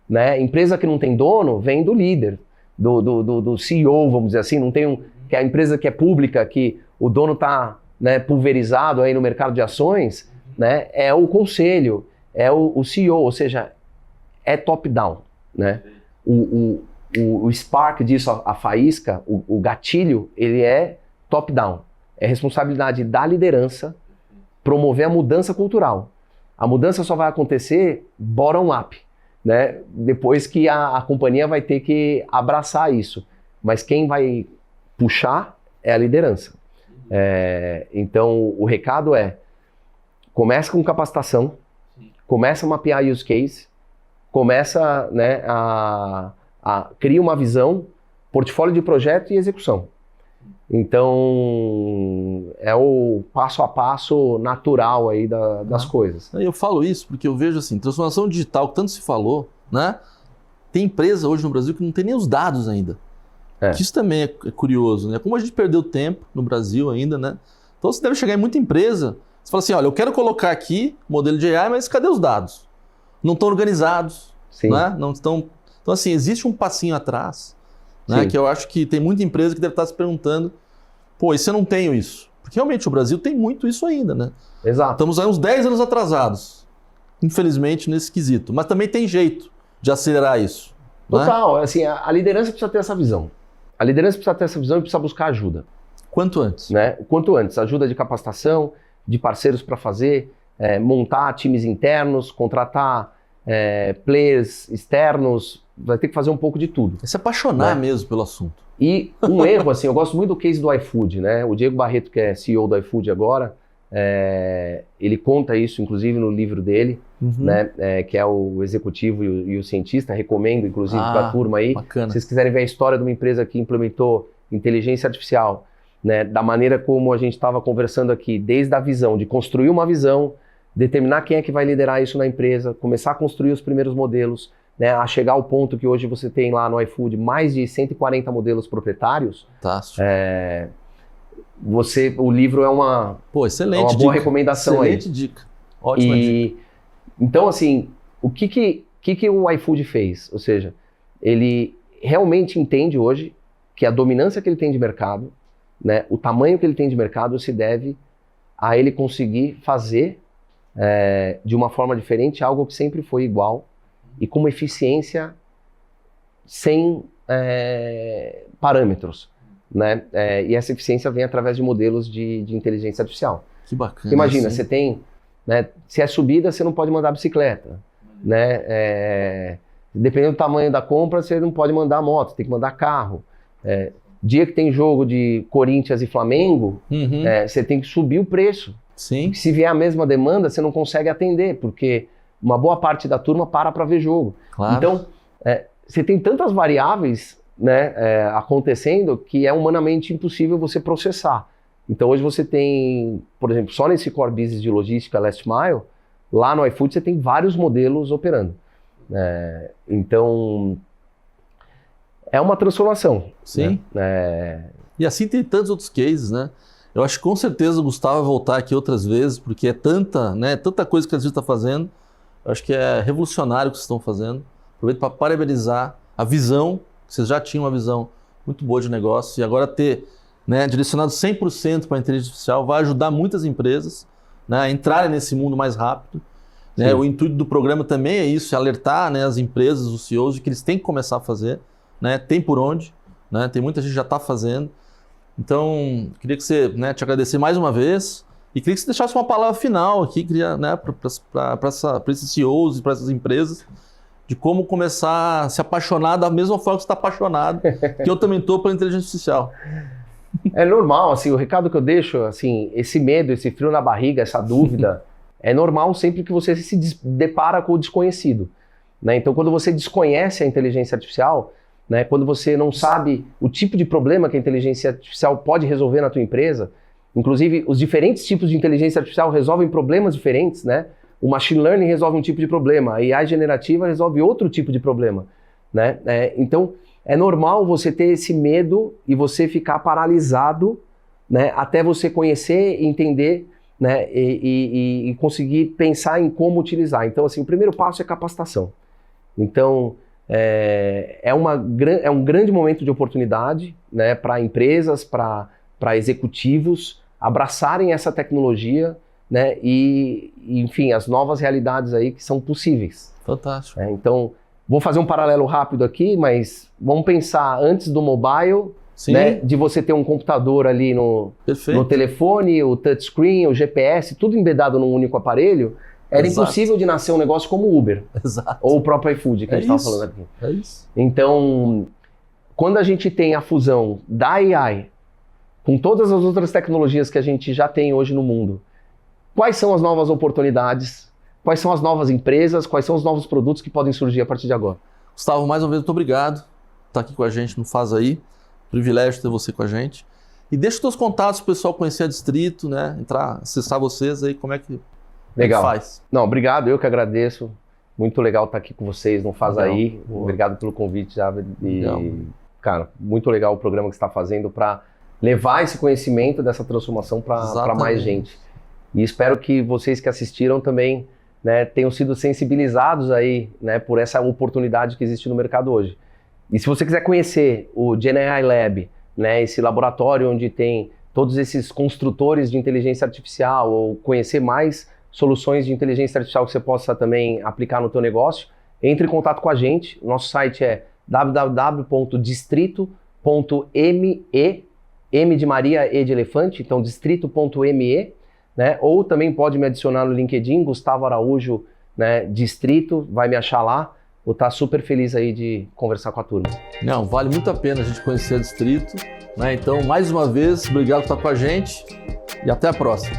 Speaker 2: Né? Empresa que não tem dono, vem do líder, do CEO, vamos dizer assim. Não tem que a empresa que é pública, que o dono está, né, pulverizado aí no mercado de ações, né, é o conselho, é o CEO, ou seja, é top-down. Né? O spark disso, a faísca, o gatilho, ele é top-down. É responsabilidade da liderança promover a mudança cultural. A mudança só vai acontecer bottom-up, né? Depois que a companhia vai ter que abraçar isso. Mas quem vai puxar é a liderança. Então, o recado é, começa com capacitação, começa a mapear use case, começa, né, cria uma visão, portfólio de projeto e execução. Então, é o passo a passo natural aí das coisas.
Speaker 1: Eu falo isso porque eu vejo assim, transformação digital, que tanto se falou, né? Tem empresa hoje no Brasil que não tem nem os dados ainda. Que isso também é curioso, né? Como a gente perdeu tempo no Brasil ainda, né? Então você deve chegar em muita empresa, você fala assim, olha, eu quero colocar aqui modelo de AI, mas cadê os dados? Não estão organizados, né? Não estão... Então, assim, existe um passinho atrás, né, que eu acho que tem muita empresa que deve estar se perguntando, pô, e se eu não tenho isso? Porque realmente o Brasil tem muito isso ainda, né?
Speaker 2: Exato.
Speaker 1: Estamos aí uns 10 anos atrasados, infelizmente, nesse quesito. Mas também tem jeito de acelerar isso.
Speaker 2: Total,
Speaker 1: né?
Speaker 2: Assim, a liderança precisa ter essa visão. A liderança precisa ter essa visão e precisa buscar ajuda.
Speaker 1: Quanto antes.
Speaker 2: Né? Quanto antes. Ajuda de capacitação, de parceiros para fazer, montar times internos, contratar players externos, vai ter que fazer um pouco de tudo.
Speaker 1: É se apaixonar mesmo pelo assunto.
Speaker 2: E um erro, assim, eu gosto muito do case do iFood, né? O Diego Barreto, que é CEO do iFood agora, ele conta isso, inclusive, no livro dele, né? Que é o executivo e o cientista, recomendo, inclusive, para a turma aí.
Speaker 1: Bacana.
Speaker 2: Se vocês quiserem ver a história de uma empresa que implementou inteligência artificial, né? Da maneira como a gente estava conversando aqui, desde a visão, de construir uma visão, determinar quem é que vai liderar isso na empresa, começar a construir os primeiros modelos, né, a chegar ao ponto que hoje você tem lá no iFood mais de 140 modelos proprietários.
Speaker 1: Fantástico.
Speaker 2: O livro é uma,
Speaker 1: excelente
Speaker 2: uma boa recomendação.
Speaker 1: Excelente dica. Ótima dica.
Speaker 2: Então, assim, o que o iFood fez? Ou seja, ele realmente entende hoje que a dominância que ele tem de mercado, né, o tamanho que ele tem de mercado se deve a ele conseguir fazer de uma forma diferente algo que sempre foi igual e com uma eficiência sem parâmetros, né? E essa eficiência vem através de modelos de inteligência artificial.
Speaker 1: Que bacana.
Speaker 2: Imagina, você tem, né, se é subida, você não pode mandar bicicleta, né? Dependendo do tamanho da compra, você não pode mandar moto, tem que mandar carro. Dia que tem jogo de Corinthians e Flamengo, você tem que subir o preço.
Speaker 1: Sim.
Speaker 2: Se vier a mesma demanda, você não consegue atender, porque uma boa parte da turma para ver jogo.
Speaker 1: Claro.
Speaker 2: Então, você tem tantas variáveis, né, acontecendo que é humanamente impossível você processar. Então, hoje você tem, por exemplo, só nesse core business de logística last mile, lá no iFood você tem vários modelos operando. Então, é uma transformação.
Speaker 1: Sim.
Speaker 2: Né?
Speaker 1: E assim tem tantos outros cases, né? Eu acho que com certeza o Gustavo vai voltar aqui outras vezes, porque é tanta coisa que a gente está fazendo. Eu acho que é revolucionário o que vocês estão fazendo. Aproveito para parabenizar a visão, vocês já tinham uma visão muito boa de negócio, e agora ter, né, direcionado 100% para a inteligência artificial vai ajudar muitas empresas, né, a entrarem nesse mundo mais rápido. Né? O intuito do programa também é isso, é alertar, né, as empresas, os CEOs, de que eles têm que começar a fazer. Né? Tem por onde, né? Tem muita gente que já está fazendo. Então, queria que você, né, te agradecer mais uma vez e queria que você deixasse uma palavra final aqui, né, para esses CEOs e para essas empresas, de como começar a se apaixonar da mesma forma que você está apaixonado, que eu também estou pela inteligência artificial.
Speaker 2: É normal, assim, o recado que eu deixo, assim, esse medo, esse frio na barriga, essa dúvida, é normal sempre que você se depara com o desconhecido. né? Então, quando você desconhece a inteligência artificial, né, quando você não sabe o tipo de problema que a inteligência artificial pode resolver na tua empresa, inclusive os diferentes tipos de inteligência artificial resolvem problemas diferentes, né? O machine learning resolve um tipo de problema, a AI generativa resolve outro tipo de problema, né? Então, é normal você ter esse medo e você ficar paralisado, né, até você conhecer, entender, né, e conseguir pensar em como utilizar. Então, assim, o primeiro passo é capacitação. Então, é um grande momento de oportunidade, né, para empresas, para executivos abraçarem essa tecnologia, né, e, enfim, as novas realidades aí que são possíveis.
Speaker 1: Fantástico.
Speaker 2: Então, vou fazer um paralelo rápido aqui, mas vamos pensar antes do mobile, né, de você ter um computador ali no telefone, o touchscreen, o GPS, tudo embedado num único aparelho. Era impossível de nascer um negócio como o Uber.
Speaker 1: Exato.
Speaker 2: Ou o próprio iFood, que a gente estava falando aqui.
Speaker 1: É isso.
Speaker 2: Então, quando a gente tem a fusão da AI com todas as outras tecnologias que a gente já tem hoje no mundo, quais são as novas oportunidades? Quais são as novas empresas? Quais são os novos produtos que podem surgir a partir de agora?
Speaker 1: Gustavo, mais uma vez, muito obrigado por estar aqui com a gente no Faz Aí. Privilégio ter você com a gente. E deixa os teus contatos para o pessoal conhecer a Distrito, né? Entrar, acessar vocês aí, como é que
Speaker 2: Legal.
Speaker 1: Faz.
Speaker 2: Não, obrigado, eu que agradeço. Muito legal estar aqui com vocês, não Faz Aí. Obrigado pelo convite, já. Cara, muito legal o programa que você está fazendo para levar esse conhecimento dessa transformação para mais gente. E espero que vocês que assistiram também, né, tenham sido sensibilizados aí, né, por essa oportunidade que existe no mercado hoje. E se você quiser conhecer o GenAI Lab, né, esse laboratório onde tem todos esses construtores de inteligência artificial, ou conhecer mais soluções de inteligência artificial que você possa também aplicar no teu negócio, entre em contato com a gente. Nosso site é www.distrito.me, M de Maria, E de Elefante, então distrito.me, né? Ou também pode me adicionar no LinkedIn, Gustavo Araújo, né, Distrito, vai me achar lá. Vou estar super feliz aí de conversar com a turma.
Speaker 1: Não, vale muito a pena a gente conhecer a Distrito, né? Então, mais uma vez, obrigado por estar com a gente e até a próxima.